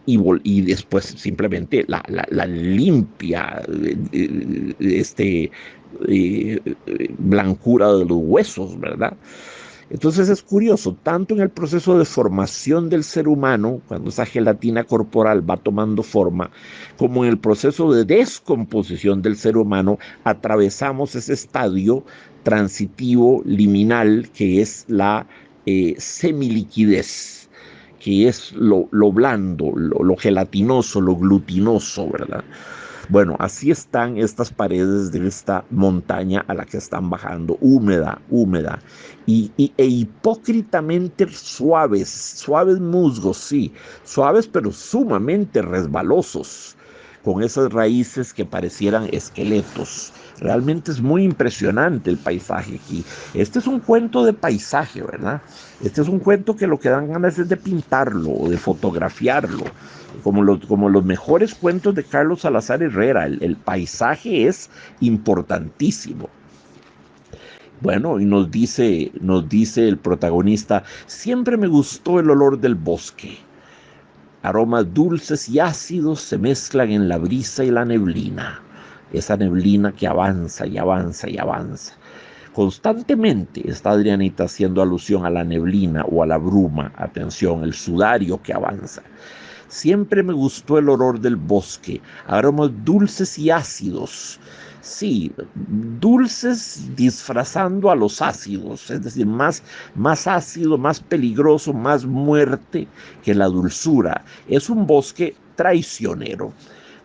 y después simplemente la limpia blancura de los huesos, ¿verdad? Entonces es curioso, tanto en el proceso de formación del ser humano, cuando esa gelatina corporal va tomando forma, como en el proceso de descomposición del ser humano, atravesamos ese estadio transitivo liminal que es la semiliquidez, que es lo blando, lo gelatinoso, lo glutinoso, ¿verdad? Bueno, así están estas paredes de esta montaña a la que están bajando, húmeda, húmeda, e hipócritamente suaves musgos, sí, suaves pero sumamente resbalosos, con esas raíces que parecieran esqueletos. Realmente es muy impresionante el paisaje aquí. Este es un cuento de paisaje, ¿verdad? Este es un cuento que lo que dan ganas es de pintarlo o de fotografiarlo, como los mejores cuentos de Carlos Salazar Herrera. El paisaje es importantísimo. Bueno, y nos dice el protagonista: siempre me gustó el olor del bosque. Aromas dulces y ácidos se mezclan en la brisa y la neblina. Esa neblina que avanza y avanza y avanza. Constantemente está Adrianita haciendo alusión a la neblina o a la bruma. Atención, el sudario que avanza. Siempre me gustó el olor del bosque, aromas dulces y ácidos. Sí, dulces disfrazando a los ácidos, es decir, más ácido, más peligroso, más muerte que la dulzura. Es un bosque traicionero,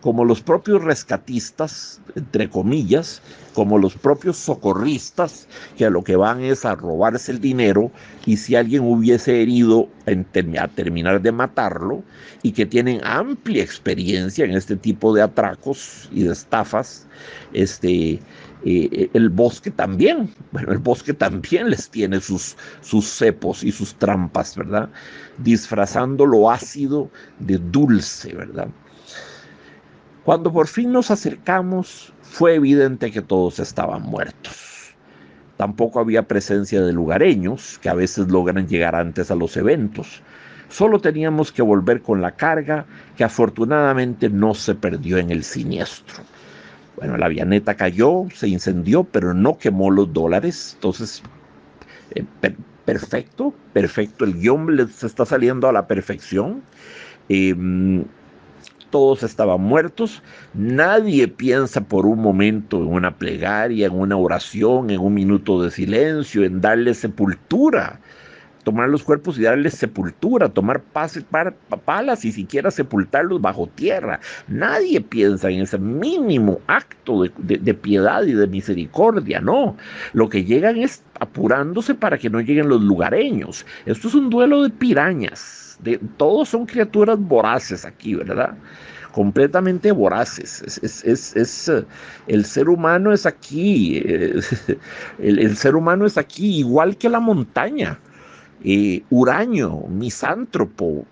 como los propios rescatistas, entre comillas, como los propios socorristas, que a lo que van es a robarse el dinero, y si alguien hubiese herido, a terminar de matarlo, y que tienen amplia experiencia en este tipo de atracos y de estafas. El bosque también, bueno, el bosque también les tiene sus cepos y sus trampas, ¿verdad? Disfrazando lo ácido de dulce, ¿verdad? Cuando por fin nos acercamos, fue evidente que todos estaban muertos. Tampoco había presencia de lugareños, que a veces logran llegar antes a los eventos. Solo teníamos que volver con la carga, que afortunadamente no se perdió en el siniestro. Bueno, la avioneta cayó, se incendió, pero no quemó los dólares. Entonces, perfecto, perfecto. El guión les está saliendo a la perfección. Eh, Todos estaban muertos. Nadie piensa por un momento en una plegaria, en una oración, en un minuto de silencio, en darle sepultura, tomar los cuerpos y darles sepultura, tomar palas y siquiera sepultarlos bajo tierra. Nadie piensa en ese mínimo acto de piedad y de misericordia, no. Lo que llegan es apurándose para que no lleguen los lugareños. Esto es un duelo de pirañas. Todos son criaturas voraces aquí, ¿verdad? Completamente voraces. El ser humano es aquí, el ser humano es aquí igual que la montaña. Huraño, misántropo,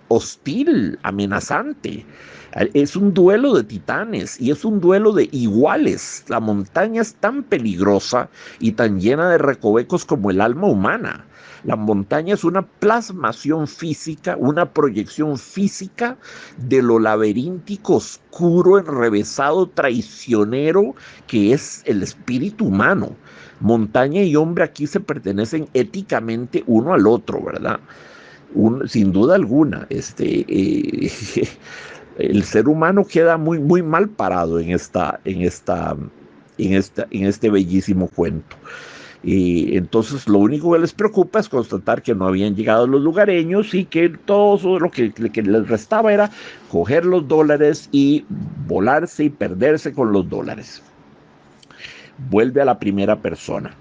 hostil, amenazante. Es un duelo de titanes y es un duelo de iguales. La montaña es tan peligrosa y tan llena de recovecos como el alma humana. La montaña es una plasmación física, una proyección física de lo laberíntico, oscuro, enrevesado, traicionero que es el espíritu humano. Montaña y hombre aquí se pertenecen éticamente uno al otro, ¿verdad? Sin duda alguna. El ser humano queda muy, muy mal parado en este bellísimo cuento. Y entonces lo único que les preocupa es constatar que no habían llegado los lugareños y que todo lo que les restaba era coger los dólares y volarse y perderse con los dólares. Vuelve a la primera persona.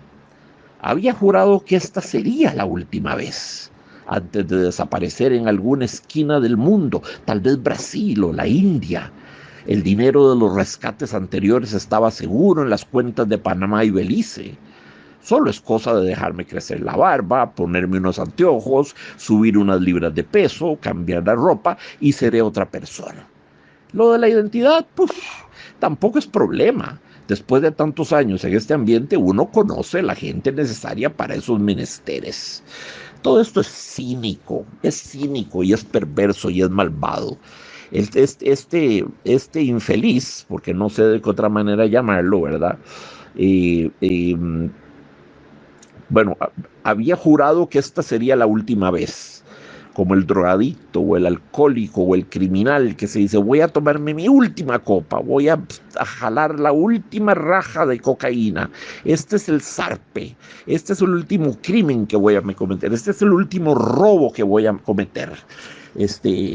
Había jurado que esta sería la última vez, antes de desaparecer en alguna esquina del mundo, tal vez Brasil o la India. El dinero de los rescates anteriores estaba seguro en las cuentas de Panamá y Belice. Solo es cosa de dejarme crecer la barba, ponerme unos anteojos, subir unas libras de peso, cambiar la ropa y seré otra persona. Lo de la identidad, pues, tampoco es problema. Después de tantos años en este ambiente, uno conoce la gente necesaria para esos menesteres. Todo esto es cínico y es perverso y es malvado. Este infeliz, porque no sé de qué otra manera llamarlo, ¿verdad? Eh, eh, bueno, había jurado que esta sería la última vez, como el drogadicto o el alcohólico o el criminal que se dice, voy a tomarme mi última copa, voy a jalar la última raja de cocaína, este es el zarpe, este es el último crimen que voy a cometer, este es el último robo que voy a cometer.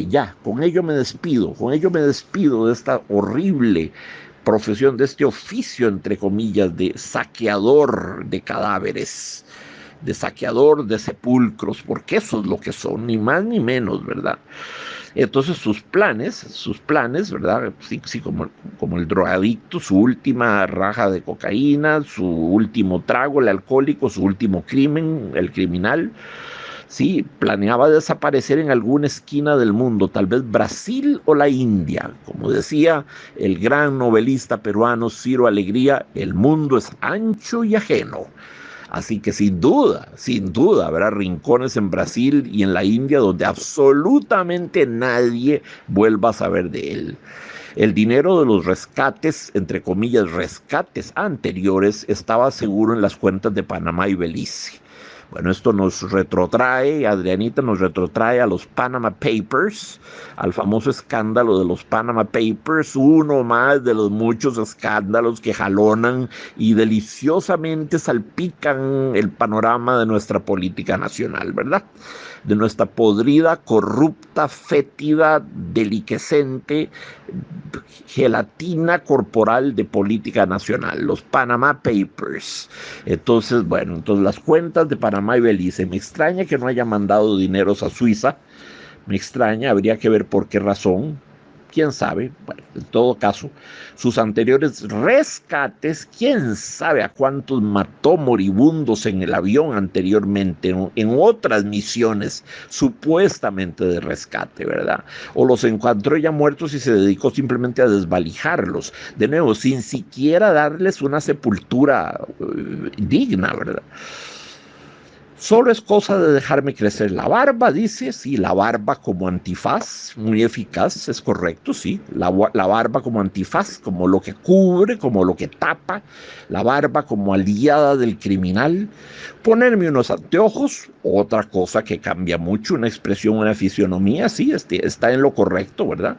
Ya, con ello me despido de esta horrible profesión, de este oficio, entre comillas, de saqueador de cadáveres, de saqueador de sepulcros, porque eso es lo que son, ni más ni menos, ¿verdad? Entonces sus planes, ¿verdad? Sí, sí, como el drogadicto, su última raja de cocaína, su último trago, el alcohólico, su último crimen, el criminal, sí, planeaba desaparecer en alguna esquina del mundo, tal vez Brasil o la India. Como decía el gran novelista peruano Ciro Alegría, el mundo es ancho y ajeno. Así que sin duda, habrá rincones en Brasil y en la India donde absolutamente nadie vuelva a saber de él. El dinero de los rescates, entre comillas, rescates anteriores, estaba seguro en las cuentas de Panamá y Belice. Bueno, esto nos retrotrae, Adrianita nos retrotrae a los Panama Papers, al famoso escándalo de los Panama Papers, uno más de los muchos escándalos que jalonan y deliciosamente salpican el panorama de nuestra política nacional, ¿verdad? De nuestra podrida, corrupta, fétida, deliquescente gelatina corporal de política nacional, los Panama Papers. Entonces, bueno, las cuentas de Panamá y Belice, me extraña que no haya mandado dineros a Suiza, me extraña, habría que ver por qué razón, quién sabe. Bueno, en todo caso, sus anteriores rescates, quién sabe a cuántos mató moribundos en el avión anteriormente, en otras misiones supuestamente de rescate, ¿verdad? O los encontró ya muertos y se dedicó simplemente a desvalijarlos, de nuevo, sin siquiera darles una sepultura digna, ¿verdad? Solo es cosa de dejarme crecer la barba, dice, sí, la barba como antifaz, muy eficaz, es correcto, sí, la barba como antifaz, como lo que cubre, como lo que tapa, la barba como aliada del criminal, ponerme unos anteojos, otra cosa que cambia mucho, una expresión, una fisionomía, sí, está en lo correcto, ¿verdad?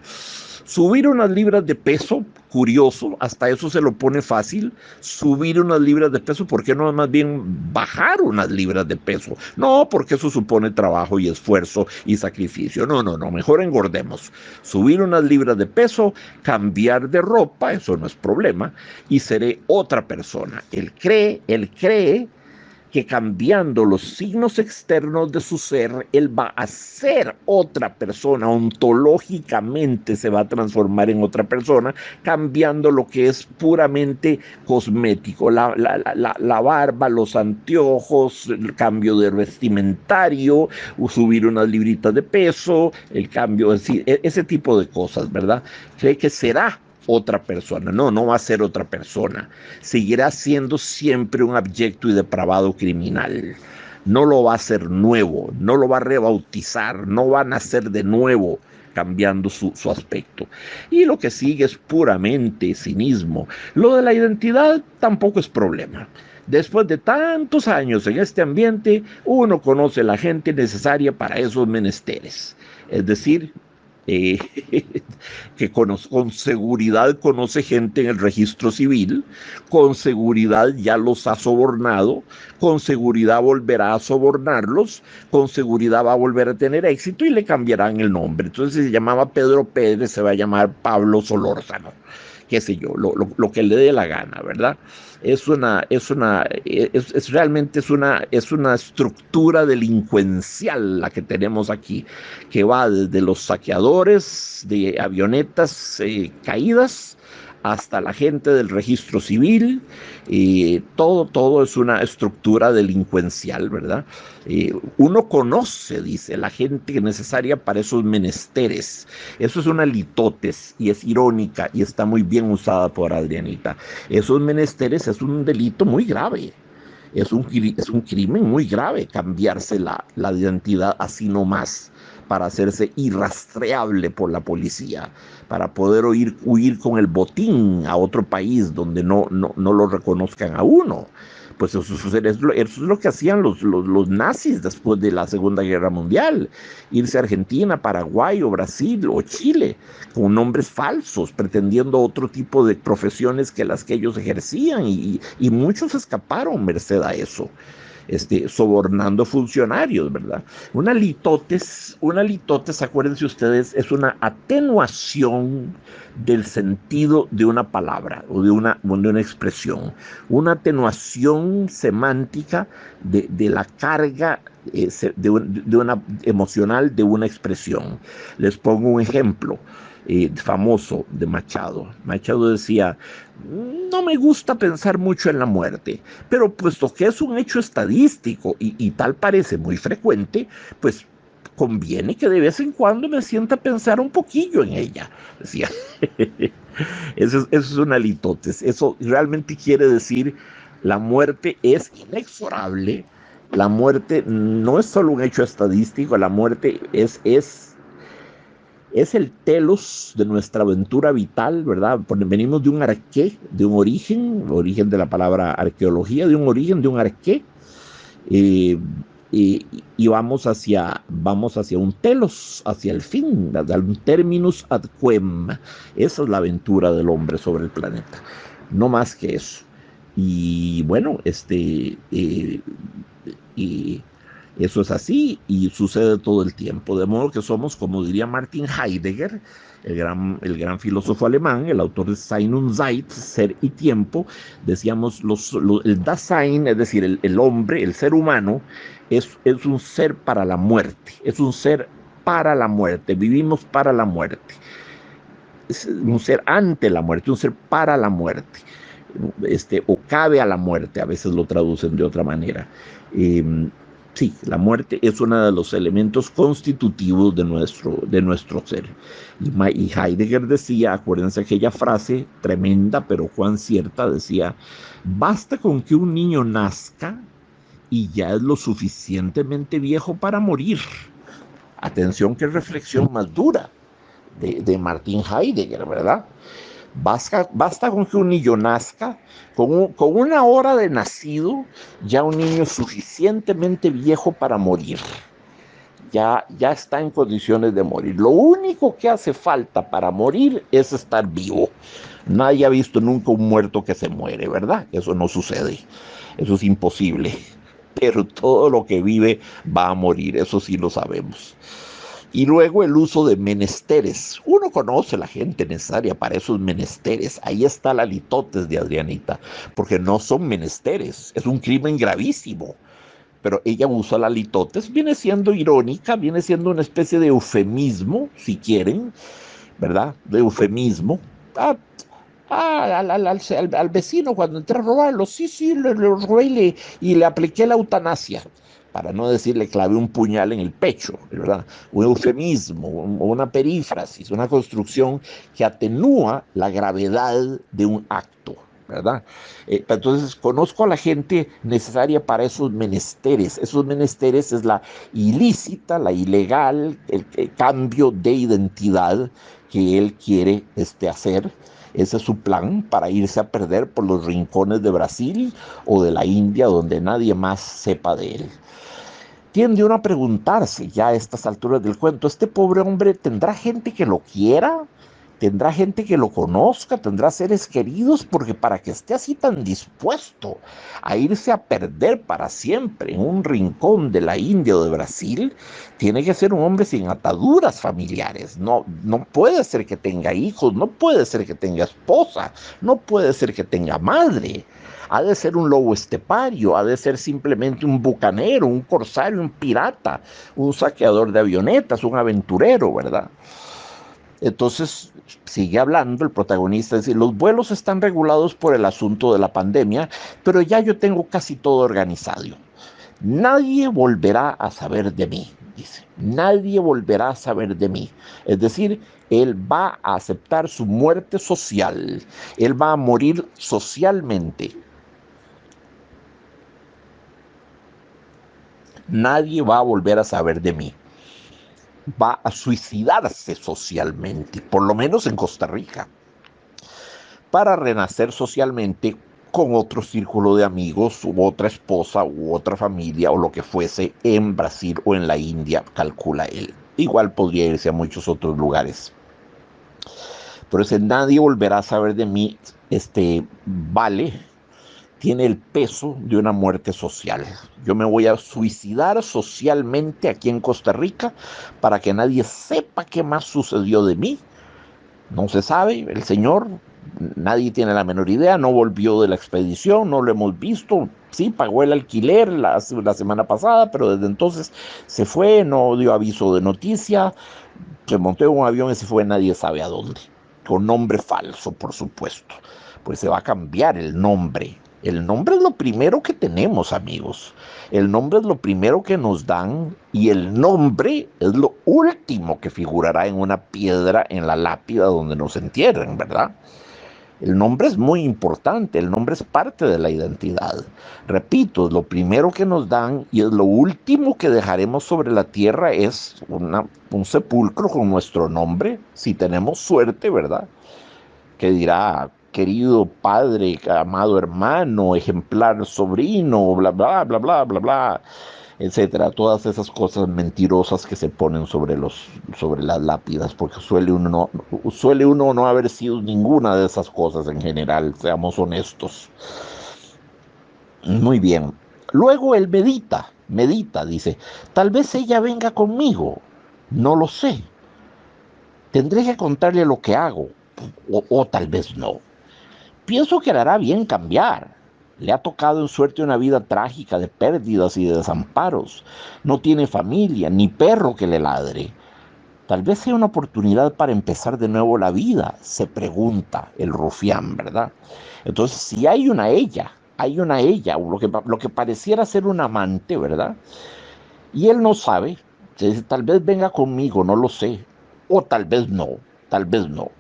Subir unas libras de peso, curioso, hasta eso se lo pone fácil, subir unas libras de peso, ¿por qué no más bien bajar unas libras de peso? No, porque eso supone trabajo y esfuerzo y sacrificio. No, mejor engordemos. Subir unas libras de peso, cambiar de ropa, eso no es problema, y seré otra persona. Él cree que cambiando los signos externos de su ser, él va a ser otra persona, ontológicamente se va a transformar en otra persona, cambiando lo que es puramente cosmético, la barba, los anteojos, el cambio de vestimentario, subir unas libritas de peso, el cambio, es decir, ese tipo de cosas, ¿verdad? Cree que será otra persona. No va a ser otra persona. Seguirá siendo siempre un abyecto y depravado criminal. No lo va a hacer nuevo, no lo va a rebautizar, no va a nacer de nuevo cambiando su aspecto. Y lo que sigue es puramente cinismo. Lo de la identidad tampoco es problema. Después de tantos años en este ambiente, uno conoce la gente necesaria para esos menesteres. Es decir, eh, que con seguridad conoce gente en el registro civil, con seguridad ya los ha sobornado, con seguridad volverá a sobornarlos, con seguridad va a volver a tener éxito y le cambiarán el nombre. Entonces, si se llamaba Pedro Pérez, se va a llamar Pablo Solórzano, qué sé yo, lo que le dé la gana, ¿verdad? Realmente es una estructura delincuencial la que tenemos aquí, que va desde los saqueadores de avionetas caídas hasta la gente del registro civil, todo es una estructura delincuencial, ¿verdad? Uno conoce, dice, la gente necesaria para esos menesteres. Eso es una litotes y es irónica y está muy bien usada por Adrianita. Esos menesteres es un delito muy grave. Es un crimen muy grave cambiarse la identidad así nomás para hacerse irrastreable por la policía, para poder huir con el botín a otro país donde no lo reconozcan a uno. Pues eso es lo que hacían los nazis después de la Segunda Guerra Mundial, irse a Argentina, Paraguay o Brasil o Chile con nombres falsos, pretendiendo otro tipo de profesiones que las que ellos ejercían y muchos escaparon merced a eso. Sobornando funcionarios, ¿verdad? Una litotes, acuérdense ustedes, es una atenuación del sentido de una palabra o de una expresión, una atenuación semántica de la carga de una emocional de una expresión. Les pongo un ejemplo famoso de Machado. Machado decía, no me gusta pensar mucho en la muerte, pero puesto que es un hecho estadístico y tal parece muy frecuente, pues conviene que de vez en cuando me sienta a pensar un poquillo en ella. Decía, eso es una litotes. Eso realmente quiere decir la muerte es inexorable. La muerte no es solo un hecho estadístico, la muerte es el telos de nuestra aventura vital, ¿verdad? Venimos de un arqué, de un origen de la palabra arqueología, de un origen, de un arqué, eh, y vamos hacia un telos, hacia el fin, ¿verdad? Un terminus ad quem. Esa es la aventura del hombre sobre el planeta, no más que eso. Y bueno, y eso es así y sucede todo el tiempo. De modo que somos, como diría Martin Heidegger, el gran filósofo alemán, el autor de Sein und Zeit, Ser y Tiempo, decíamos, el Dasein, es decir, el hombre, el ser humano, es un ser para la muerte, es un ser para la muerte, vivimos para la muerte. Es un ser ante la muerte, un ser para la muerte. O cabe a la muerte, a veces lo traducen de otra manera. Sí, la muerte es uno de los elementos constitutivos de nuestro ser. Y Heidegger decía, acuérdense aquella frase tremenda, pero cuán cierta, decía, basta con que un niño nazca y ya es lo suficientemente viejo para morir. Atención, qué reflexión más dura de Martin Heidegger, ¿verdad? Basta con que un niño nazca, con una hora de nacido, ya un niño es suficientemente viejo para morir. Ya está en condiciones de morir. Lo único que hace falta para morir es estar vivo. Nadie ha visto nunca un muerto que se muere, ¿verdad? Eso no sucede. Eso es imposible. Pero todo lo que vive va a morir, eso sí lo sabemos. Y luego el uso de menesteres. Uno conoce la gente necesaria para esos menesteres. Ahí está la litotes de Adrianita, porque no son menesteres, es un crimen gravísimo. Pero ella usa la litotes, viene siendo irónica, viene siendo una especie de eufemismo, si quieren, ¿verdad? De eufemismo. Ah, al vecino cuando entré a robarlo, sí, le robé y le apliqué la eutanasia, para no decir le clavé un puñal en el pecho, ¿verdad? Un eufemismo, una perífrasis, una construcción que atenúa la gravedad de un acto, ¿verdad? Entonces, conozco a la gente necesaria para esos menesteres. Esos menesteres es la ilícita, la ilegal, el cambio de identidad que él quiere hacer. Ese es su plan para irse a perder por los rincones de Brasil o de la India donde nadie más sepa de él. Tiende uno a preguntarse ya a estas alturas del cuento, ¿este pobre hombre tendrá gente que lo quiera? ¿Tendrá gente que lo conozca? ¿Tendrá seres queridos? Porque para que esté así tan dispuesto a irse a perder para siempre en un rincón de la India o de Brasil, tiene que ser un hombre sin ataduras familiares. No, no puede ser que tenga hijos, no puede ser que tenga esposa, no puede ser que tenga madre. Ha de ser un lobo estepario, ha de ser simplemente un bucanero, un corsario, un pirata, un saqueador de avionetas, un aventurero, ¿verdad? Entonces, sigue hablando el protagonista, es decir, los vuelos están regulados por el asunto de la pandemia, pero ya yo tengo casi todo organizado. Nadie volverá a saber de mí, dice. Nadie volverá a saber de mí. Es decir, él va a aceptar su muerte social. Él va a morir socialmente. Nadie va a volver a saber de mí. Va a suicidarse socialmente, por lo menos en Costa Rica, para renacer socialmente con otro círculo de amigos, u otra esposa, u otra familia, o lo que fuese en Brasil o en la India, calcula él. Igual podría irse a muchos otros lugares. Pero ese nadie volverá a saber de mí, vale, tiene el peso de una muerte social. Yo me voy a suicidar socialmente aquí en Costa Rica para que nadie sepa qué más sucedió de mí. No se sabe, el señor, nadie tiene la menor idea, no volvió de la expedición, no lo hemos visto. Sí, pagó el alquiler la semana pasada, pero desde entonces se fue, no dio aviso de noticia, se montó en un avión y se fue, nadie sabe a dónde. Con nombre falso, por supuesto. Pues se va a cambiar el nombre. El nombre es lo primero que tenemos, amigos. El nombre es lo primero que nos dan y el nombre es lo último que figurará en una piedra en la lápida donde nos entierren, ¿verdad? El nombre es muy importante, el nombre es parte de la identidad. Repito, es lo primero que nos dan y es lo último que dejaremos sobre la tierra es un sepulcro con nuestro nombre, si tenemos suerte, ¿verdad? Que dirá, querido padre, amado hermano, ejemplar sobrino, bla, bla, bla, bla, bla, bla, etcétera. Todas esas cosas mentirosas que se ponen sobre las lápidas, porque suele uno no haber sido ninguna de esas cosas en general, seamos honestos. Muy bien. Luego él medita, dice, tal vez ella venga conmigo, no lo sé. Tendré que contarle lo que hago, o tal vez no. Pienso que le hará bien cambiar. Le ha tocado en suerte una vida trágica de pérdidas y de desamparos. No tiene familia, ni perro que le ladre. Tal vez sea una oportunidad para empezar de nuevo la vida, se pregunta el rufián, ¿verdad? Entonces, si hay una ella, lo que pareciera ser un amante, ¿verdad? Y él no sabe, dice, tal vez venga conmigo, no lo sé, o tal vez no, tal vez no.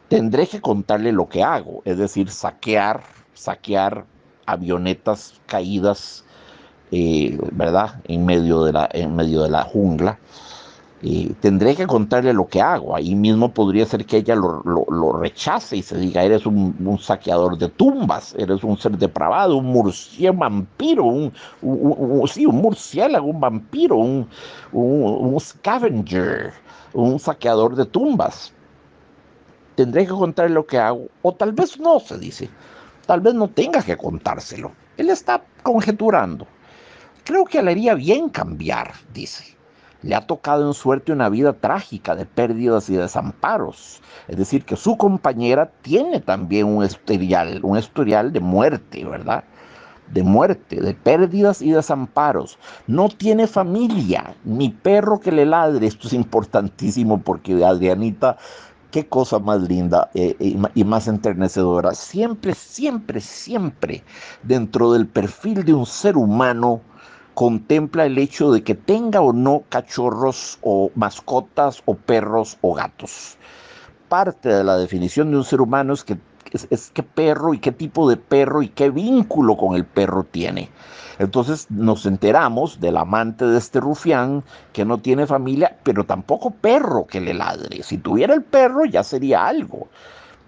Tendré que contarle lo que hago, es decir, saquear avionetas caídas, ¿verdad? En medio de la jungla. Tendré que contarle lo que hago. Ahí mismo podría ser que ella lo rechace y se diga, eres un saqueador de tumbas, eres un ser depravado, un murciélago, vampiro, sí, un murciélago, un vampiro, un scavenger, un saqueador de tumbas. Tendré que contarle lo que hago, o tal vez no, se dice. Tal vez no tenga que contárselo. Él está conjeturando. Creo que le haría bien cambiar, dice. Le ha tocado en suerte una vida trágica de pérdidas y desamparos. Es decir, que su compañera tiene también un historial de muerte, ¿verdad? De muerte, de pérdidas y desamparos. No tiene familia, ni perro que le ladre. Esto es importantísimo porque Adrianita, qué cosa más linda y más enternecedora. Siempre, siempre, siempre, dentro del perfil de un ser humano, contempla el hecho de que tenga o no cachorros o mascotas o perros o gatos. Parte de la definición de un ser humano es qué perro y qué tipo de perro y qué vínculo con el perro tiene. Entonces nos enteramos del amante de este rufián que no tiene familia, pero tampoco perro que le ladre. Si tuviera el perro ya sería algo.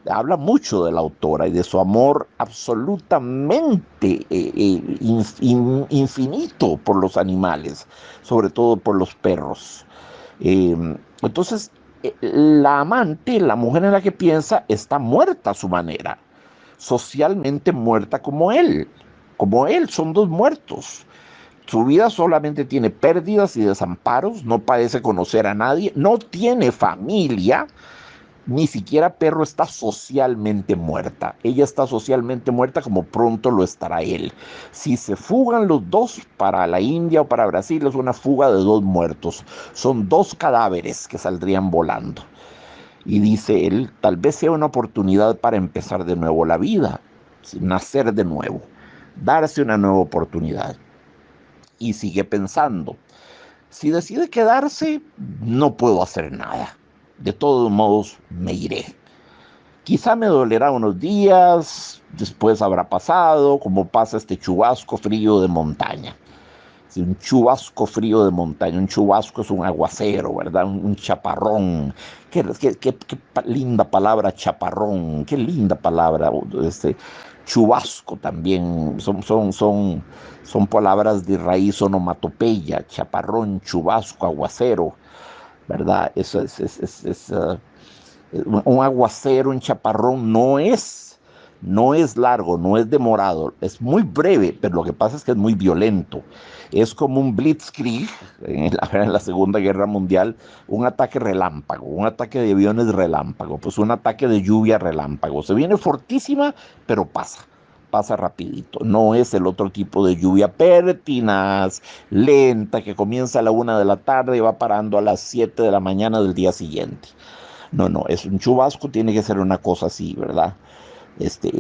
Habla mucho de la autora y de su amor absolutamente infinito por los animales, sobre todo por los perros. Eh, entonces, la amante, la mujer en la que piensa, está muerta a su manera, socialmente muerta como él, son dos muertos. Su vida solamente tiene pérdidas y desamparos, no parece conocer a nadie, no tiene familia, ni siquiera perro, está socialmente muerta. Ella está socialmente muerta como pronto lo estará él. Si se fugan los dos para la India o para Brasil, es una fuga de dos muertos. Son dos cadáveres que saldrían volando. Y dice él, tal vez sea una oportunidad para empezar de nuevo la vida, nacer de nuevo, darse una nueva oportunidad. Y sigue pensando, si decide quedarse, no puedo hacer nada. De todos modos, me iré. Quizá me dolerá unos días, después habrá pasado, como pasa este chubasco frío de montaña. Sí, un chubasco frío de montaña, un chubasco es un aguacero, ¿verdad? Un chaparrón. Qué linda palabra, chaparrón, qué linda palabra. Chubasco también, son palabras de raíz onomatopeya, chaparrón, chubasco, aguacero, ¿verdad? Eso un aguacero, un chaparrón no es largo, no es demorado, es muy breve, pero lo que pasa es que es muy violento. Es como un blitzkrieg en la Segunda Guerra Mundial, un ataque relámpago, un ataque de aviones relámpago, pues un ataque de lluvia relámpago. Se viene fortísima, pero pasa rapidito. No es el otro tipo de lluvia pertinaz, lenta, que comienza a la 1 de la tarde y va parando a las 7 de la mañana del día siguiente. No, no, es un chubasco, tiene que ser una cosa así, ¿verdad?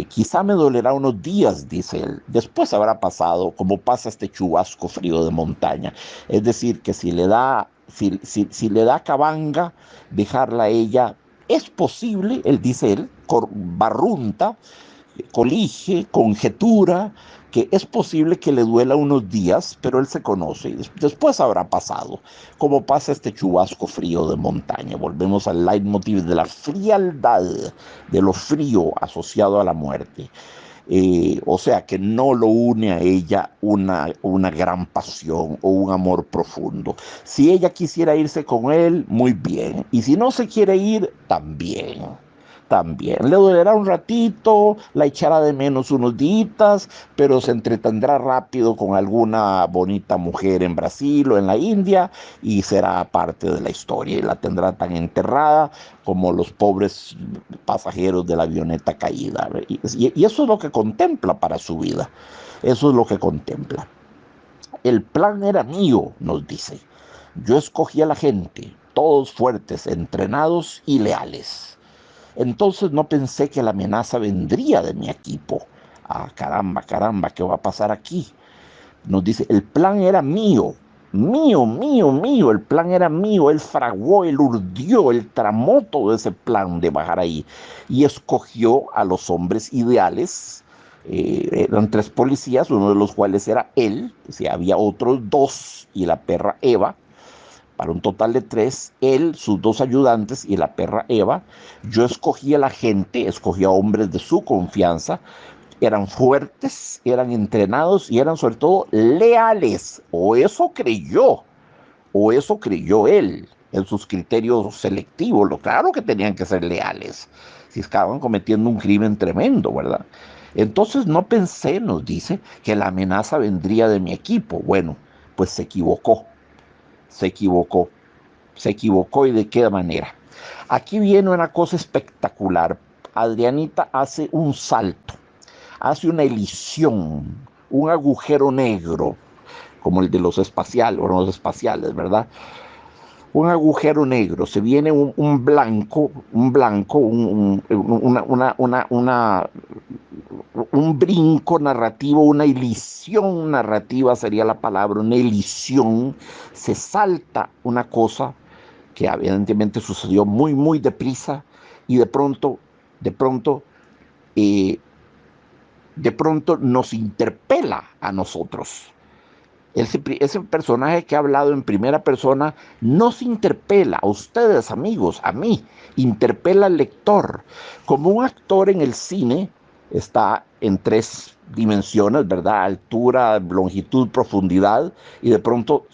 Quizá me dolerá unos días, dice él. Después habrá pasado, como pasa este chubasco frío de montaña. Es decir, que si le da cabanga dejarla a ella, es posible, él dice él, barrunta, colige, conjetura, que es posible que le duela unos días, pero él se conoce y después habrá pasado, como pasa este chubasco frío de montaña. Volvemos al leitmotiv de la frialdad, de lo frío asociado a la muerte. O sea que no lo une a ella una gran pasión o un amor profundo. Si ella quisiera irse con él, muy bien. Y si no se quiere ir, también. Le dolerá un ratito, la echará de menos unos días, pero se entretendrá rápido con alguna bonita mujer en Brasil o en la India y será parte de la historia y la tendrá tan enterrada como los pobres pasajeros de la avioneta caída. Y eso es lo que contempla para su vida. Eso es lo que contempla. El plan era mío, nos dice. Yo escogí a la gente, todos fuertes, entrenados y leales. Entonces no pensé que la amenaza vendría de mi equipo. Ah, caramba, caramba, ¿qué va a pasar aquí? Nos dice, el plan era mío, mío, el plan era mío, él fraguó, él urdió, él tramó todo ese plan de bajar ahí y escogió a los hombres ideales. Eran 3 policías, uno de los cuales era él, o sea, había otros 2 y la perra Eva, para un total de 3, él, sus 2 ayudantes y la perra Eva. Yo escogí a la gente, escogí a hombres de su confianza, eran fuertes, eran entrenados y eran sobre todo leales, o eso creyó él en sus criterios selectivos. Claro que tenían que ser leales, si estaban cometiendo un crimen tremendo, ¿verdad? Entonces no pensé, nos dice, que la amenaza vendría de mi equipo. Bueno, pues se equivocó, se equivocó y de qué manera. Aquí viene una cosa espectacular. Adrianita hace un salto, hace una elisión, un agujero negro, como el de los espaciales, o los espaciales, ¿verdad? Un agujero negro, se viene un brinco narrativo, una elisión narrativa sería la palabra, una elisión, se salta una cosa que evidentemente sucedió muy, muy deprisa y de pronto, eh, de pronto nos interpela a nosotros. Ese personaje que ha hablado en primera persona nos interpela a ustedes, amigos, a mí, interpela al lector. Como un actor en el cine está en tres dimensiones, ¿verdad? Altura, longitud, profundidad, y de pronto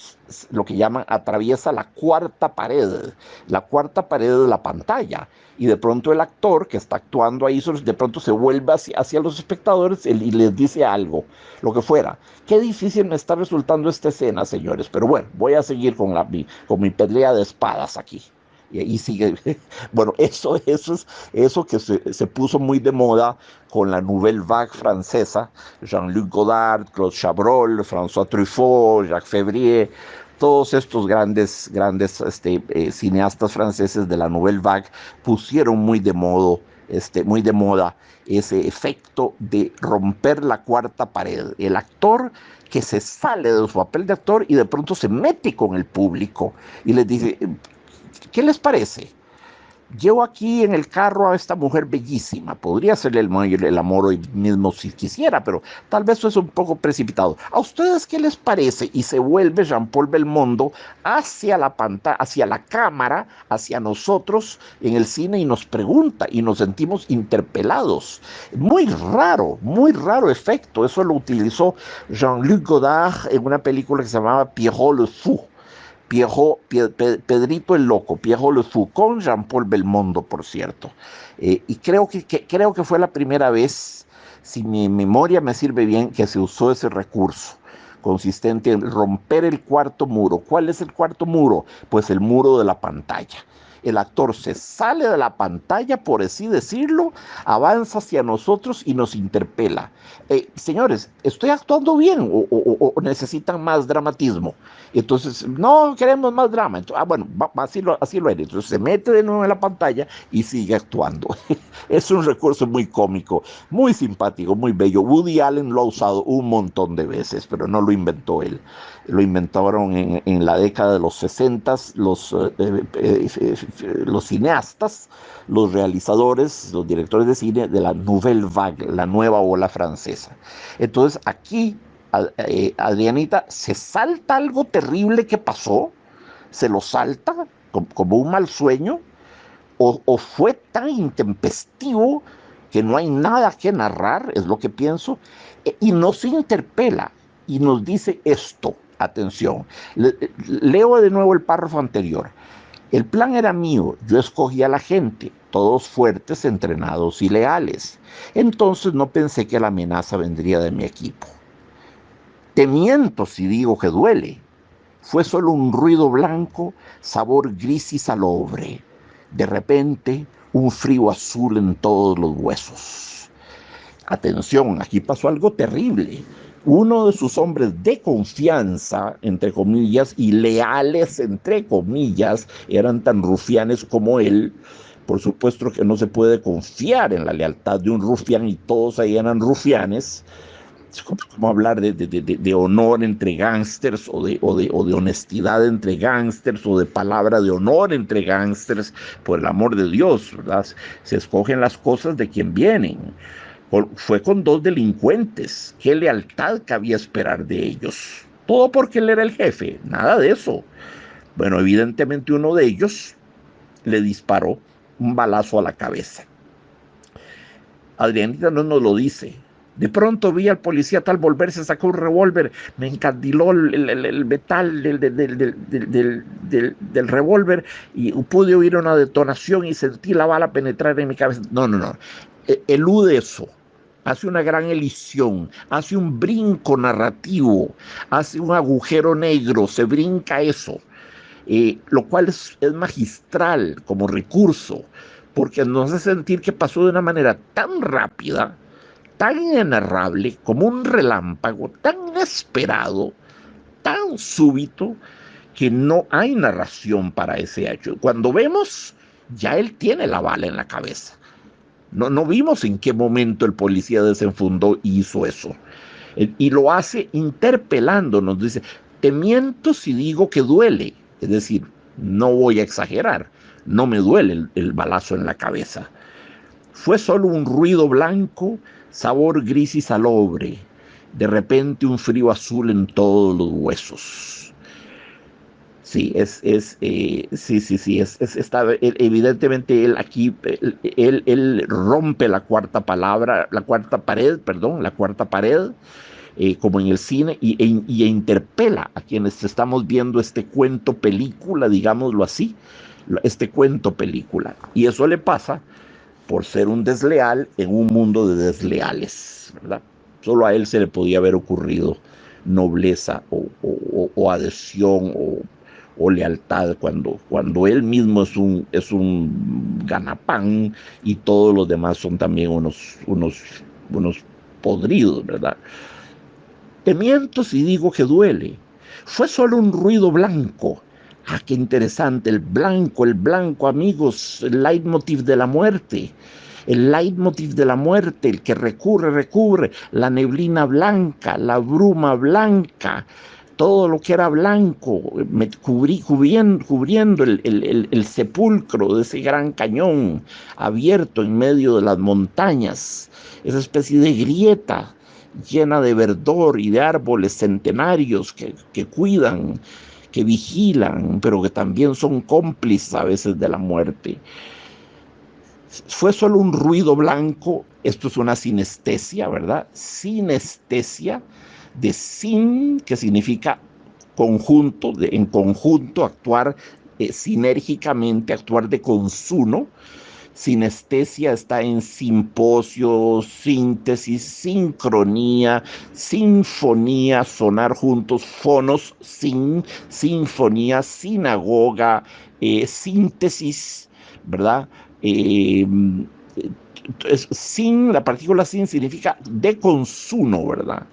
lo que llaman atraviesa la cuarta pared de la pantalla, y de pronto el actor que está actuando ahí, de pronto se vuelve hacia los espectadores y les dice algo, lo que fuera. Qué difícil me está resultando esta escena, señores, pero bueno, voy a seguir con mi pelea de espadas aquí. Y ahí sigue. Bueno, eso que se puso muy de moda con la Nouvelle Vague francesa, Jean-Luc Godard, Claude Chabrol, François Truffaut, Jacques Février, todos estos grandes cineastas franceses de la Nouvelle Vague pusieron muy de moda ese efecto de romper la cuarta pared. El actor que se sale de su papel de actor y de pronto se mete con el público y les dice, ¿qué les parece? Llevo aquí en el carro a esta mujer bellísima. Podría hacerle el amor hoy mismo si quisiera, pero tal vez eso es un poco precipitado. ¿A ustedes qué les parece? Y se vuelve Jean-Paul Belmondo hacia la pantalla, hacia la cámara, hacia nosotros en el cine y nos pregunta y nos sentimos interpelados. Muy raro efecto. Eso lo utilizó Jean-Luc Godard en una película que se llamaba Pierrot le Fou. Pedrito el Loco, Pierrot le Fou, con Jean-Paul Belmondo, por cierto. Y creo que fue la primera vez, si mi memoria me sirve bien, que se usó ese recurso consistente en romper el cuarto muro. ¿Cuál es el cuarto muro? Pues el muro de la pantalla. El actor se sale de la pantalla, por así decirlo, avanza hacia nosotros y nos interpela. Señores, ¿estoy actuando bien o necesitan más dramatismo? Entonces, no queremos más drama. Entonces, bueno, así lo era. Entonces se mete de nuevo en la pantalla y sigue actuando. Es un recurso muy cómico, muy simpático, muy bello. Woody Allen lo ha usado un montón de veces, pero no lo inventó él. Lo inventaron en la década de los 60 los cineastas, los realizadores, los directores de cine de la Nouvelle Vague, la nueva ola francesa. Entonces aquí Adrianita se salta algo terrible que pasó, se lo salta como un mal sueño, o fue tan intempestivo que no hay nada que narrar, es lo que pienso, y nos interpela y nos dice esto. Atención, leo de nuevo el párrafo anterior. El plan era mío, yo escogí a la gente, todos fuertes, entrenados y leales. Entonces no pensé que la amenaza vendría de mi equipo. Te miento si digo que duele. Fue solo un ruido blanco, sabor gris y salobre. De repente, un frío azul en todos los huesos. Atención, aquí pasó algo terrible. Uno de sus hombres de confianza, entre comillas, y leales, entre comillas, eran tan rufianes como él. Por supuesto que no se puede confiar en la lealtad de un rufián y todos ahí eran rufianes. Es como hablar de honor entre gángsters o de honestidad entre gángsters o de palabra de honor entre gángsters, por el amor de Dios, ¿verdad? Se escogen las cosas de quien vienen. Fue con dos delincuentes. ¿Qué lealtad cabía esperar de ellos? Todo porque él era el jefe, nada de eso. Bueno, evidentemente uno de ellos le disparó un balazo a la cabeza. Adrianita no nos lo dice. De pronto vi al policía tal volverse, sacó un revólver, me encandiló el metal del revólver y pude oír una detonación y sentí la bala penetrar en mi cabeza. No. Elude eso. Hace una gran elisión, hace un brinco narrativo, hace un agujero negro, se brinca eso. Lo cual es magistral como recurso, porque nos hace sentir que pasó de una manera tan rápida, tan inenarrable, como un relámpago, tan inesperado, tan súbito, que no hay narración para ese hecho. Cuando vemos, ya él tiene la bala en la cabeza. No vimos en qué momento el policía desenfundó y hizo eso. Y lo hace interpelándonos, dice, te miento si digo que duele. Es decir, no voy a exagerar, no me duele el balazo en la cabeza. Fue solo un ruido blanco, sabor gris y salobre. De repente un frío azul en todos los huesos. Sí, está, evidentemente él aquí, él rompe la cuarta palabra, la cuarta pared, perdón, la cuarta pared, como en el cine, y interpela a quienes estamos viendo este cuento película, digámoslo así, este cuento película. Y eso le pasa por ser un desleal en un mundo de desleales, ¿verdad? Solo a él se le podía haber ocurrido nobleza o adhesión o lealtad cuando él mismo es un ganapán y todos los demás son también unos podridos, ¿verdad? Te miento si digo que duele. Fue solo un ruido blanco. Ah, qué interesante, el blanco, amigos, el leitmotiv de la muerte. El leitmotiv de la muerte, el que recurre, la neblina blanca, la bruma blanca, todo lo que era blanco, cubriendo el sepulcro de ese gran cañón abierto en medio de las montañas, esa especie de grieta llena de verdor y de árboles centenarios que cuidan, que vigilan, pero que también son cómplices a veces de la muerte. Fue solo un ruido blanco, esto es una sinestesia, ¿verdad? Sinestesia de sin, que significa conjunto, en conjunto, actuar sinérgicamente, actuar de consuno. Sinestesia está en simposio, síntesis, sincronía, sinfonía, sonar juntos, fonos, sinfonía, sinagoga, síntesis, ¿verdad? Eh, la partícula sin significa de consumo, ¿verdad?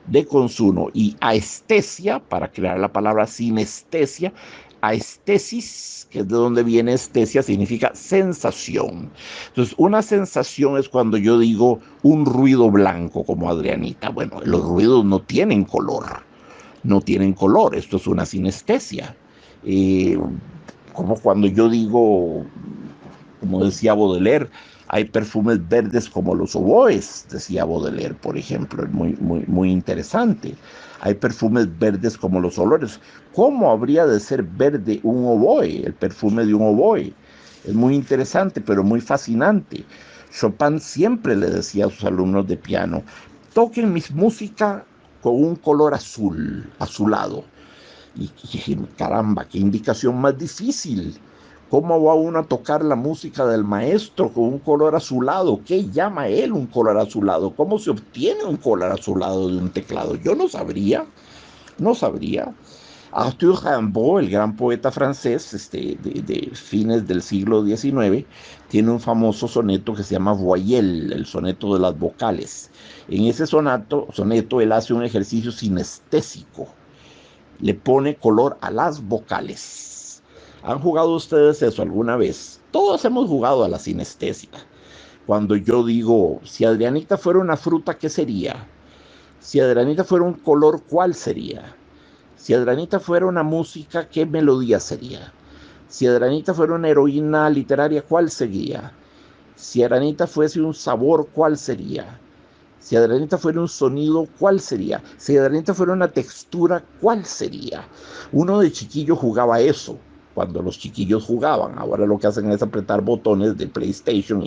De consumo. Y aestesia, para crear la palabra sinestesia, aestesis, que es de donde viene estesia, significa sensación. Entonces, una sensación es cuando yo digo un ruido blanco, como Adrianita. Bueno, los ruidos no tienen color, no tienen color, esto es una sinestesia. Eh, como cuando yo digo, como decía Baudelaire, hay perfumes verdes como los oboes, decía Baudelaire, por ejemplo, es muy interesante. Hay perfumes verdes como los olores. ¿Cómo habría de ser verde un oboe, el perfume de un oboe? Es muy interesante, pero muy fascinante. Chopin siempre le decía a sus alumnos de piano, toquen mis música con un color azul, azulado. Y caramba, qué indicación más difícil. ¿Cómo va uno a tocar la música del maestro con un color azulado? ¿Qué llama él un color azulado? ¿Cómo se obtiene un color azulado de un teclado? Yo no sabría, no sabría. Arthur Rimbaud, el gran poeta francés de fines del siglo XIX, tiene un famoso soneto que se llama Voyelle, el soneto de las vocales. En ese soneto él hace un ejercicio sinestésico, le pone color a las vocales. ¿Han jugado ustedes eso alguna vez? Todos hemos jugado a la sinestesia. Cuando yo digo, si Adrianita fuera una fruta, ¿qué sería? Si Adrianita fuera un color, ¿cuál sería? Si Adrianita fuera una música, ¿qué melodía sería? Si Adrianita fuera una heroína literaria, ¿cuál sería? Si Adrianita fuese un sabor, ¿cuál sería? Si Adrianita fuera un sonido, ¿cuál sería? Si Adrianita fuera una textura, ¿cuál sería? Uno de chiquillo jugaba eso, cuando los chiquillos jugaban. Ahora lo que hacen es apretar botones de PlayStation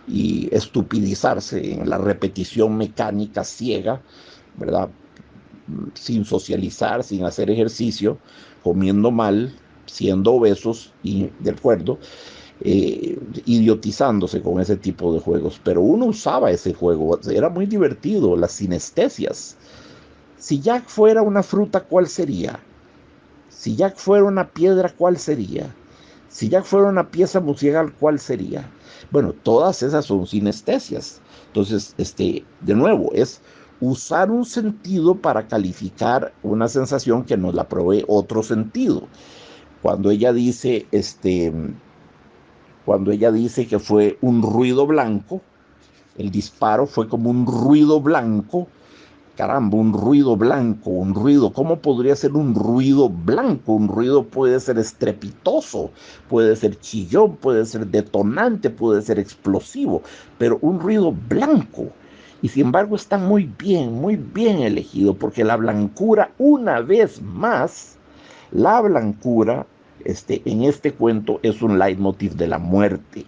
y estupidizarse en la repetición mecánica ciega, ¿verdad? Sin socializar, sin hacer ejercicio, comiendo mal, siendo obesos y de acuerdo, idiotizándose con ese tipo de juegos. Pero uno usaba ese juego, era muy divertido, las sinestesias. Si Jack fuera una fruta, ¿cuál sería? Si Jack fuera una piedra, ¿cuál sería? Si Jack fuera una pieza musical, ¿cuál sería? Bueno, todas esas son sinestesias. Entonces, de nuevo, es usar un sentido para calificar una sensación que nos la provee otro sentido. Cuando ella dice, cuando ella dice que fue un ruido blanco, el disparo fue como un ruido blanco. Caramba, un ruido blanco, un ruido. ¿Cómo podría ser un ruido blanco? Un ruido puede ser estrepitoso, puede ser chillón, puede ser detonante, puede ser explosivo, pero un ruido blanco. Y sin embargo está muy bien elegido, porque la blancura, una vez más, la blancura en este cuento es un leitmotiv de la muerte.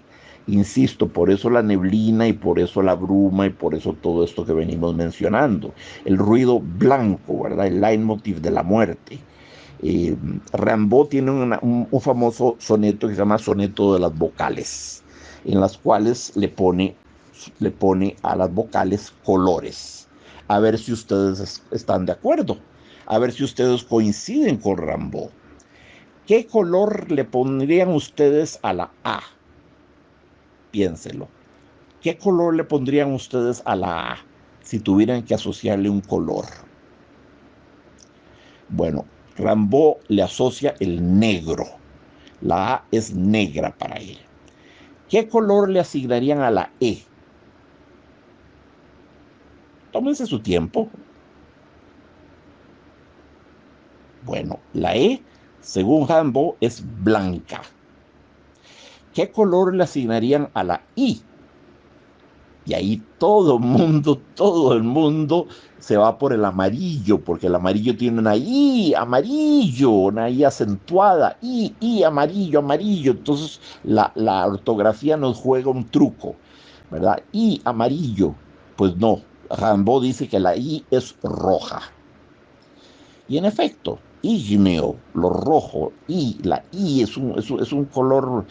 Insisto, por eso la neblina y por eso la bruma y por eso todo esto que venimos mencionando. El ruido blanco, ¿verdad? El leitmotiv de la muerte. Eh, Rimbaud tiene un famoso soneto que se llama Soneto de las Vocales, en las cuales le pone a las vocales colores. A ver si ustedes están de acuerdo, a ver si ustedes coinciden con Rimbaud. ¿Qué color le pondrían ustedes a la A? Piénselo. ¿Qué color le pondrían ustedes a la A si tuvieran que asociarle un color? Bueno, Rimbaud le asocia el negro. La A es negra para él. ¿Qué color le asignarían a la E? Tómense su tiempo. Bueno, la E, según Rimbaud, es blanca. ¿Qué color le asignarían a la I? Y ahí todo el mundo se va por el amarillo, porque el amarillo tiene una I, amarillo, una I acentuada, I, amarillo, amarillo. Entonces la ortografía nos juega un truco, ¿verdad? I, amarillo. Pues no, Rimbaud dice que la I es roja. Y en efecto, ígneo, lo rojo, la I es un color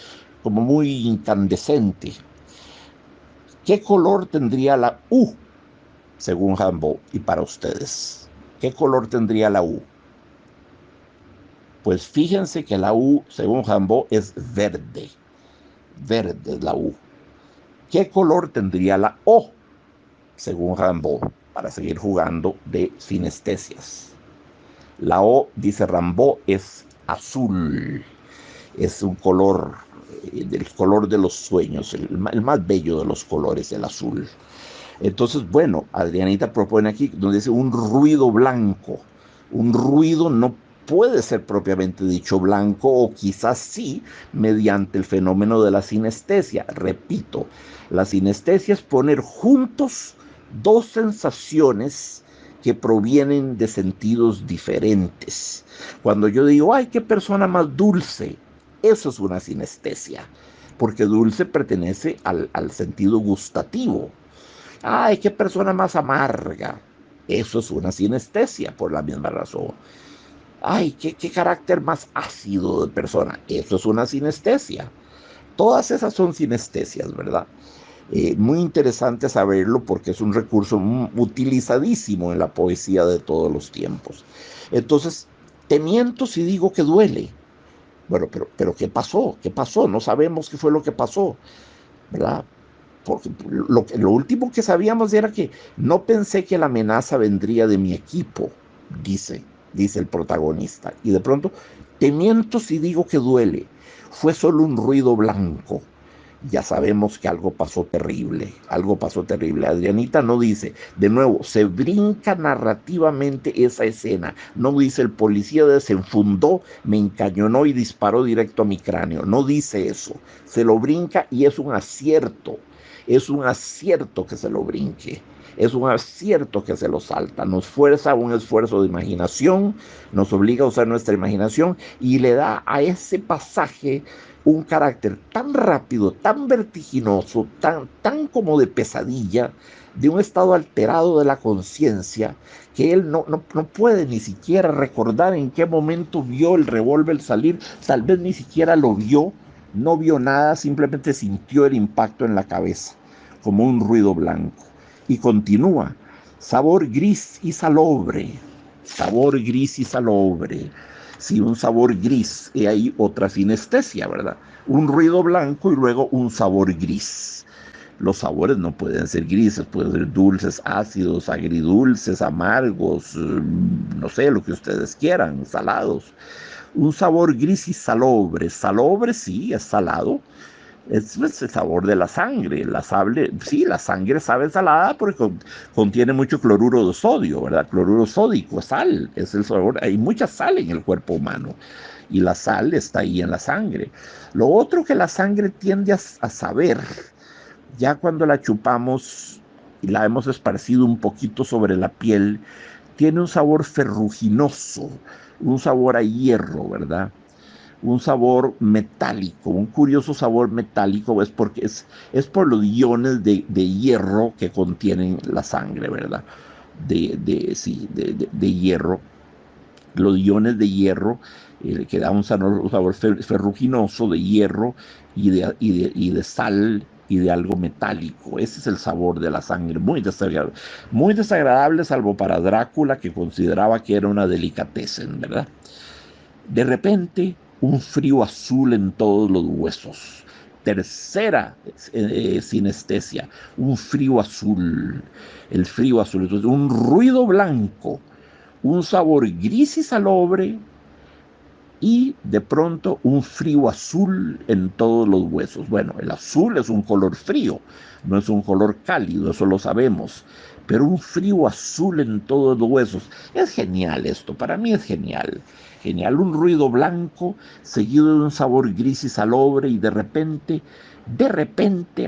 como muy incandescente. ¿Qué color tendría la U, según Rimbaud, y para ustedes? ¿Qué color tendría la U? Pues fíjense que la U, según Rimbaud, es verde. Verde es la U. ¿Qué color tendría la O, según Rimbaud, para seguir jugando de sinestesias? La O, dice Rimbaud, es azul. Es un color, del color de los sueños, el más bello de los colores, el azul. Entonces, bueno, Adrianita propone aquí, donde dice un ruido blanco. Un ruido no puede ser propiamente dicho blanco, o quizás sí, mediante el fenómeno de la sinestesia. Repito, la sinestesia es poner juntos dos sensaciones que provienen de sentidos diferentes. Cuando yo digo, ay, qué persona más dulce, eso es una sinestesia, porque dulce pertenece al sentido gustativo. Ay, qué persona más amarga. Eso es una sinestesia por la misma razón. Ay, qué carácter más ácido de persona. Eso es una sinestesia. Todas esas son sinestesias, ¿verdad? Muy interesante saberlo porque es un recurso utilizadísimo en la poesía de todos los tiempos. Entonces, te miento si digo que duele. Bueno, pero ¿qué pasó? ¿Qué pasó? No sabemos qué fue lo que pasó, ¿verdad? Porque lo último que sabíamos era que no pensé que la amenaza vendría de mi equipo, dice el protagonista. Y de pronto, te miento si digo que duele. Fue solo un ruido blanco. Ya sabemos que algo pasó terrible, algo pasó terrible. Adrianita no dice, de nuevo, se brinca narrativamente esa escena. No dice el policía desenfundó, me encañonó y disparó directo a mi cráneo. No dice eso. Se lo brinca y es un acierto. Es un acierto que se lo brinque. Es un acierto que se lo salta. Nos fuerza a un esfuerzo de imaginación, nos obliga a usar nuestra imaginación y le da a ese pasaje un carácter tan rápido, tan vertiginoso, tan como de pesadilla, de un estado alterado de la conciencia, que él no puede ni siquiera recordar en qué momento vio el revólver salir, tal vez ni siquiera lo vio, no vio nada, simplemente sintió el impacto en la cabeza, como un ruido blanco. Y continúa, sabor gris y salobre, sabor gris y salobre. Sí, un sabor gris, y ahí otra sinestesia, ¿verdad? Un ruido blanco y luego un sabor gris. Los sabores no pueden ser grises, pueden ser dulces, ácidos, agridulces, amargos, no sé, lo que ustedes quieran, salados. Un sabor gris y salobre. Salobre sí, es salado. Es el sabor de la sangre. Sí, la sangre sabe salada porque contiene mucho cloruro de sodio, ¿verdad? Cloruro sódico, sal, es el sabor. Hay mucha sal en el cuerpo humano y la sal está ahí en la sangre. Lo otro que la sangre tiende a saber, ya cuando la chupamos la hemos esparcido un poquito sobre la piel, tiene un sabor ferruginoso, un sabor a hierro, ¿verdad? Un sabor metálico, un curioso sabor metálico, es porque es por los iones de hierro que contienen la sangre, ¿verdad? Sí, de hierro. Los iones de hierro, que da un sabor ferruginoso de hierro y de sal y de algo metálico. Ese es el sabor de la sangre, muy desagradable, salvo para Drácula, que consideraba que era una delicatessen, ¿verdad? De repente, un frío azul en todos los huesos. Tercera sinestesia, un frío azul. El frío azul, entonces, un ruido blanco, un sabor gris y salobre, y de pronto un frío azul en todos los huesos. Bueno, el azul es un color frío, no es un color cálido, eso lo sabemos, pero un frío azul en todos los huesos. Es genial esto, para mí es genial. Genial, un ruido blanco seguido de un sabor gris y salobre y de repente,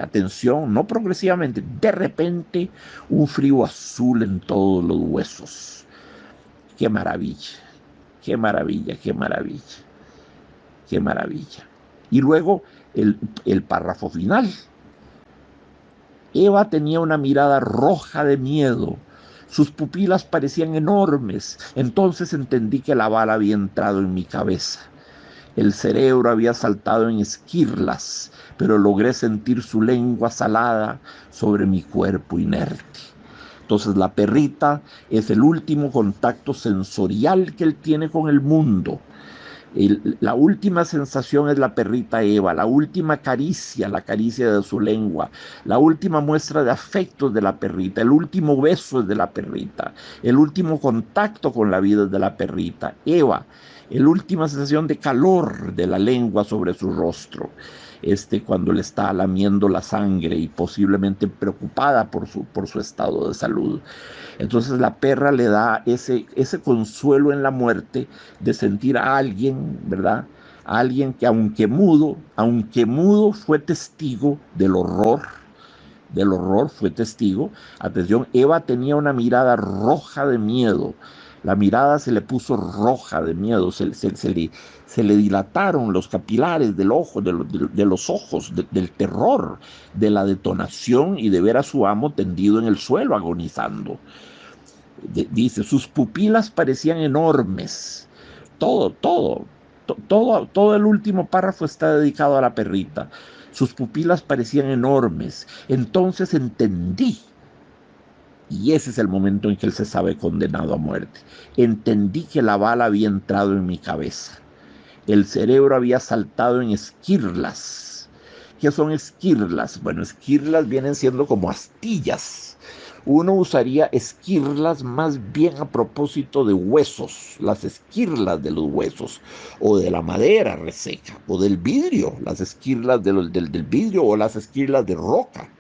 atención, no progresivamente, de repente un frío azul en todos los huesos. Qué maravilla. Qué maravilla, qué maravilla, qué maravilla. Y luego el párrafo final. Eva tenía una mirada roja de miedo. Sus pupilas parecían enormes. Entonces entendí que la bala había entrado en mi cabeza. El cerebro había saltado en esquirlas, pero logré sentir su lengua salada sobre mi cuerpo inerte. Entonces la perrita es el último contacto sensorial que él tiene con el mundo. La última sensación es la perrita Eva, la última caricia, la caricia de su lengua, la última muestra de afecto de la perrita, el último beso es de la perrita, el último contacto con la vida es de la perrita Eva, la última sensación de calor de la lengua sobre su rostro, cuando le está lamiendo la sangre y posiblemente preocupada por su estado de salud. Entonces la perra le da ese consuelo en la muerte de sentir a alguien, ¿verdad? A alguien que aunque mudo fue testigo del horror fue testigo. Atención, Eva tenía una mirada roja de miedo. La mirada se le puso roja de miedo, se le dilataron los capilares del ojo, de los ojos, del terror, de la detonación y de ver a su amo tendido en el suelo agonizando. Dice, sus pupilas parecían enormes. Todo el último párrafo está dedicado a la perrita. Sus pupilas parecían enormes. Entonces entendí, y ese es el momento en que él se sabe condenado a muerte. Entendí que la bala había entrado en mi cabeza. El cerebro había saltado en esquirlas. ¿Qué son esquirlas? Bueno, esquirlas vienen siendo como astillas. Uno usaría esquirlas más bien a propósito de huesos, las esquirlas de los huesos, o de la madera reseca, o del vidrio, las esquirlas del vidrio, o las esquirlas de roca.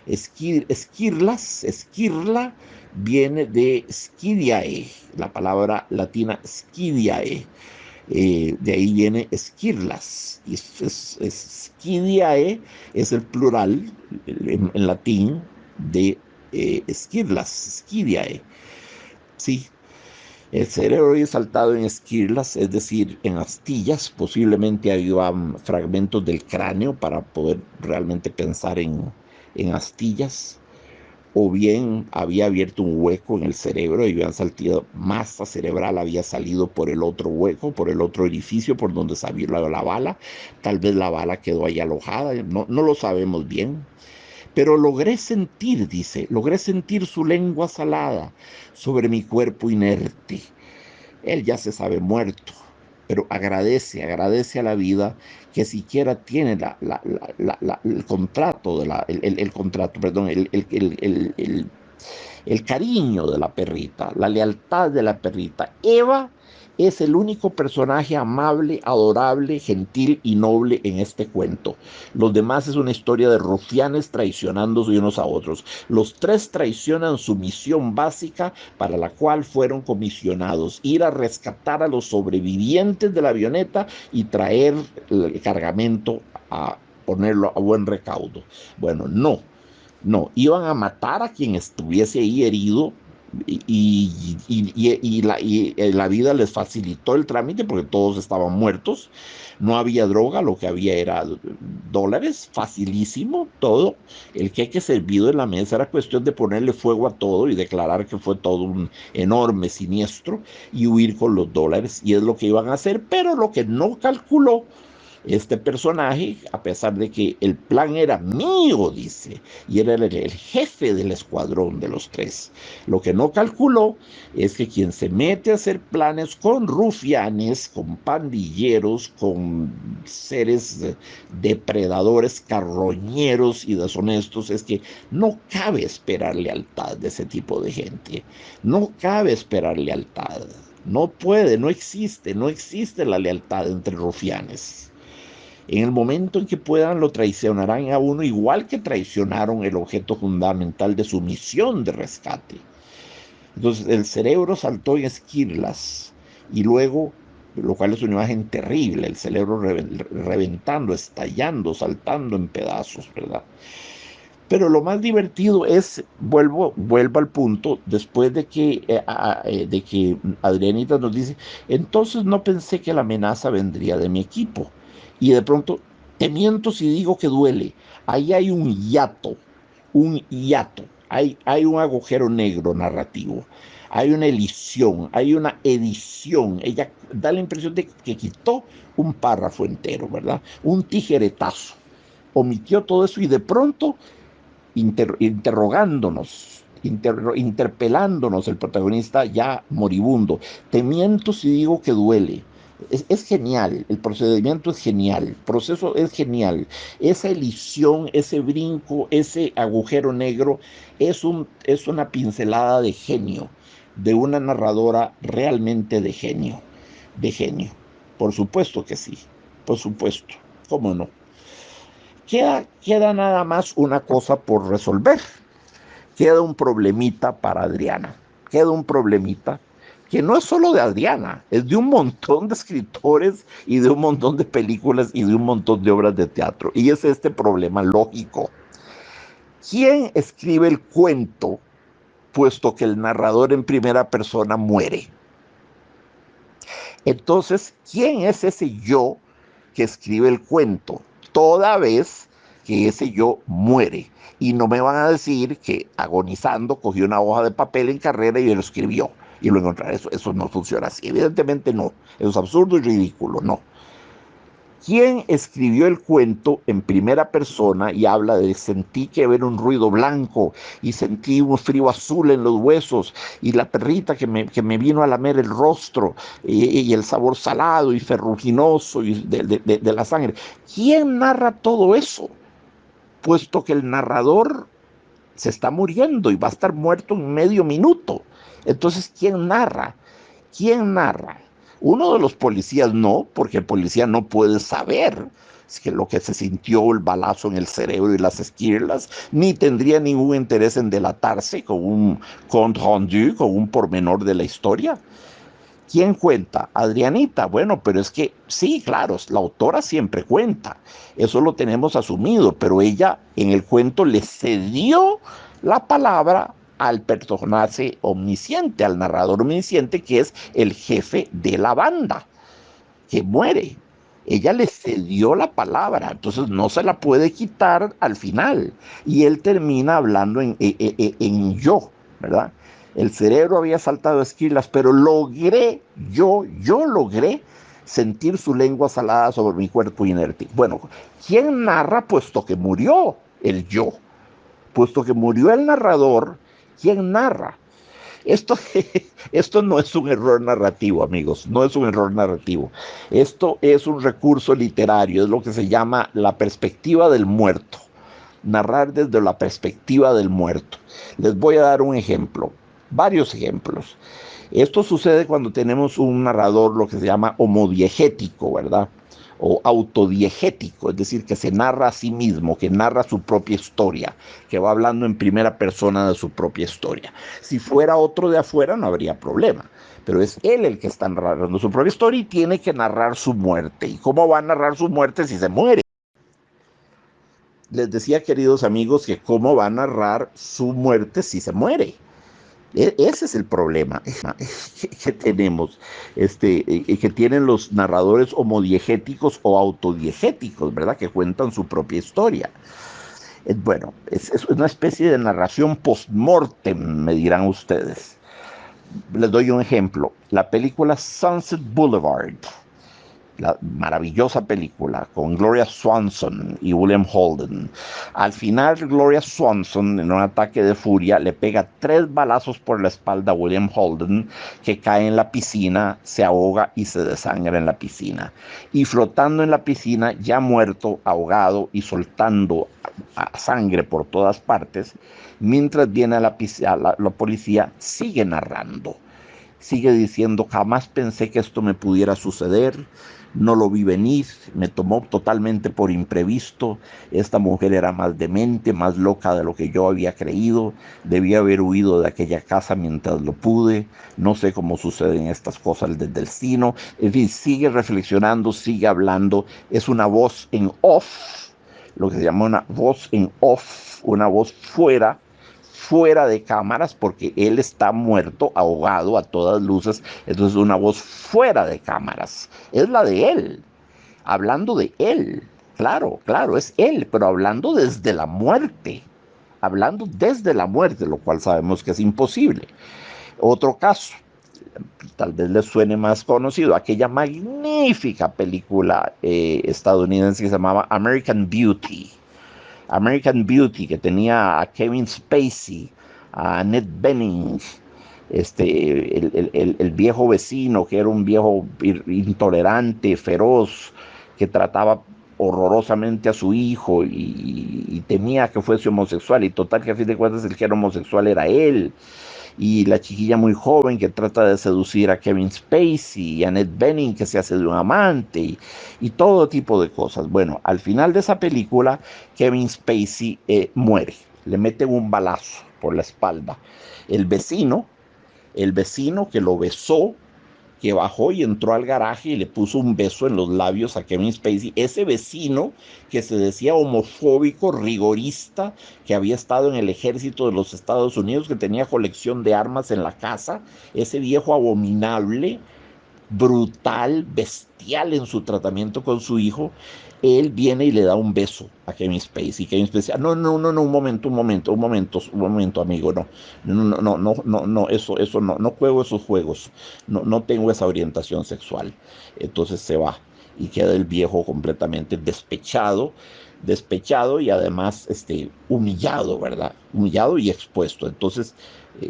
Esquirla viene de scidiae, la palabra latina scidiae. De ahí viene esquirlas. Y scidiae es el plural en latín de esquirlas, scidiae. Sí, el cerebro había saltado en esquirlas, es decir, en astillas. Posiblemente había fragmentos del cráneo para poder realmente pensar en astillas, o bien había abierto un hueco en el cerebro y habían salido, masa cerebral había salido por el otro hueco, por el otro orificio por donde salió la bala. Tal vez la bala quedó ahí alojada, no lo sabemos bien. Pero logré sentir su lengua salada sobre mi cuerpo inerte. Él ya se sabe muerto, pero agradece a la vida que siquiera tiene el contrato, el contrato, perdón, el cariño de la perrita, la lealtad de la perrita. Eva es el único personaje amable, adorable, gentil y noble en este cuento. Los demás es una historia de rufianes traicionándose unos a otros. Los tres traicionan su misión básica para la cual fueron comisionados: ir a rescatar a los sobrevivientes de la avioneta y traer el cargamento a ponerlo a buen recaudo. Bueno, no. No, iban a matar a quien estuviese ahí herido la vida les facilitó el trámite porque todos estaban muertos, no había droga, lo que había era dólares, facilísimo todo. El queque servido en la mesa era cuestión de ponerle fuego a todo y declarar que fue todo un enorme siniestro y huir con los dólares, y es lo que iban a hacer, pero lo que no calculó este personaje, a pesar de que el plan era mío, dice, y era el jefe del escuadrón de los tres, lo que no calculó es que quien se mete a hacer planes con rufianes, con pandilleros, con seres depredadores, carroñeros y deshonestos, es que no cabe esperar lealtad de ese tipo de gente. No cabe esperar lealtad. No puede, no existe la lealtad entre rufianes. En el momento en que puedan, lo traicionarán a uno, igual que traicionaron el objeto fundamental de su misión de rescate. Entonces el cerebro saltó en esquirlas y luego, lo cual es una imagen terrible, el cerebro reventando, estallando, saltando en pedazos, ¿verdad? Pero lo más divertido es, vuelvo al punto, después de que Adrianita nos dice, entonces no pensé que la amenaza vendría de mi equipo. Y de pronto, te miento si digo que duele. Ahí hay un hiato, hay un agujero negro narrativo, hay una elisión, hay una edición. Ella da la impresión de que quitó un párrafo entero, ¿verdad? Un tijeretazo. Omitió todo eso y de pronto interpelándonos el protagonista ya moribundo. Te miento si digo que duele. Es genial, el procedimiento es genial, el proceso es genial. Esa elisión, ese brinco, ese agujero negro es una pincelada de genio, de una narradora realmente de genio, de genio. Por supuesto que sí, por supuesto, ¿cómo no? Queda nada más una cosa por resolver. Queda un problemita para Adriana. Queda un problemita que no es solo de Adriana, es de un montón de escritores y de un montón de películas y de un montón de obras de teatro. Y es este problema lógico. ¿Quién escribe el cuento puesto que el narrador en primera persona muere? Entonces, ¿quién es ese yo que escribe el cuento? Toda vez que ese yo muere. Y no me van a decir que agonizando cogió una hoja de papel en carrera y lo escribió. Y lo encontrará. Eso no funciona así. Evidentemente no. Eso es absurdo y ridículo. No. ¿Quién escribió el cuento en primera persona y habla de sentí que ver un ruido blanco y sentí un frío azul en los huesos y la perrita que me vino a lamer el rostro y el sabor salado y ferruginoso y de la sangre? ¿Quién narra todo eso? Puesto que el narrador se está muriendo y va a estar muerto en medio minuto. Entonces, ¿quién narra? ¿Quién narra? Uno de los policías no, porque el policía no puede saber que lo que se sintió el balazo en el cerebro y las esquirlas, ni tendría ningún interés en delatarse con un compte rendu, con un pormenor de la historia. ¿Quién cuenta? Adrianita. Bueno, pero es que sí, claro, la autora siempre cuenta. Eso lo tenemos asumido, pero ella en el cuento le cedió la palabra al personaje omnisciente, al narrador omnisciente, que es el jefe de la banda, que muere. Ella le cedió la palabra, entonces no se la puede quitar al final. Y él termina hablando en yo, ¿verdad? El cerebro había saltado esquilas, pero yo logré sentir su lengua salada sobre mi cuerpo inerte. Bueno, ¿quién narra puesto que murió el yo? Puesto que murió el narrador, ¿quién narra? Esto, esto no es un error narrativo, amigos, no es un error narrativo. Esto es un recurso literario, es lo que se llama la perspectiva del muerto. Narrar desde la perspectiva del muerto. Les voy a dar un ejemplo, varios ejemplos. Esto sucede cuando tenemos un narrador, lo que se llama homodiegético, ¿verdad? O autodiegético, es decir, que se narra a sí mismo, que narra su propia historia, que va hablando en primera persona de su propia historia. Si fuera otro de afuera no habría problema, pero es él el que está narrando su propia historia y tiene que narrar su muerte. ¿Y cómo va a narrar su muerte si se muere? les decía, queridos amigos, que cómo va a narrar su muerte si se muere. Ese es el problema que tenemos, que tienen los narradores homodiegéticos o autodiegéticos, ¿verdad? Que cuentan su propia historia. Bueno, es una especie de narración post-mortem, me dirán ustedes. Les doy un ejemplo. La película Sunset Boulevard, la maravillosa película con Gloria Swanson y William Holden. Al final, Gloria Swanson, en un ataque de furia, le pega 3 balazos por la espalda a William Holden, que cae en la piscina, se ahoga y se desangra en la piscina. Y flotando en la piscina, ya muerto, ahogado y soltando sangre por todas partes, mientras viene a la policía, sigue narrando. Sigue diciendo, jamás pensé que esto me pudiera suceder, no lo vi venir, me tomó totalmente por imprevisto, esta mujer era más demente, más loca de lo que yo había creído, debía haber huido de aquella casa mientras lo pude, no sé cómo suceden estas cosas del destino, en fin, sigue reflexionando, sigue hablando, es una voz en off, lo que se llama una voz en off, una voz fuera de cámaras, porque él está muerto, ahogado a todas luces, entonces una voz fuera de cámaras, es la de él, hablando de él, claro, es él, pero hablando desde la muerte, lo cual sabemos que es imposible. Otro caso, tal vez les suene más conocido, aquella magnífica película estadounidense que se llamaba American Beauty, que tenía a Kevin Spacey, a Annette Bening, el viejo vecino, que era un viejo intolerante, feroz, que trataba horrorosamente a su hijo y temía que fuese homosexual, y total que a fin de cuentas el que era homosexual era él, y la chiquilla muy joven que trata de seducir a Kevin Spacey, y Annette Bening que se hace de un amante, y todo tipo de cosas. Bueno, al final de esa película, Kevin Spacey muere, le meten un balazo por la espalda. El vecino, que lo besó, que bajó y entró al garaje y le puso un beso en los labios a Kevin Spacey, ese vecino que se decía homofóbico, rigorista, que había estado en el ejército de los Estados Unidos, que tenía colección de armas en la casa, ese viejo abominable, brutal, bestial en su tratamiento con su hijo, él viene y le da un beso a Kevin Spacey. Kevin Spacey, no, un momento, amigo, no, eso no juego esos juegos, no tengo esa orientación sexual. Entonces se va y queda el viejo completamente despechado y además humillado, ¿verdad? Humillado y expuesto. Entonces,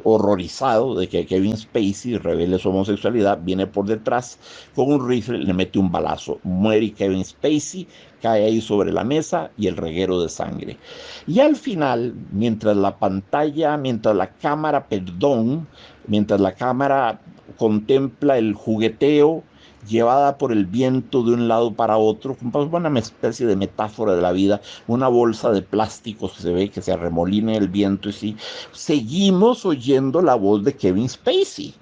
horrorizado de que Kevin Spacey revele su homosexualidad, viene por detrás con un rifle, le mete un balazo, muere Kevin Spacey, cae ahí sobre la mesa y el reguero de sangre. Y al final, mientras la cámara contempla el jugueteo llevada por el viento de un lado para otro, pues una especie de metáfora de la vida, una bolsa de plástico que se ve que se arremolina en el viento, y sí, seguimos oyendo la voz de Kevin Spacey,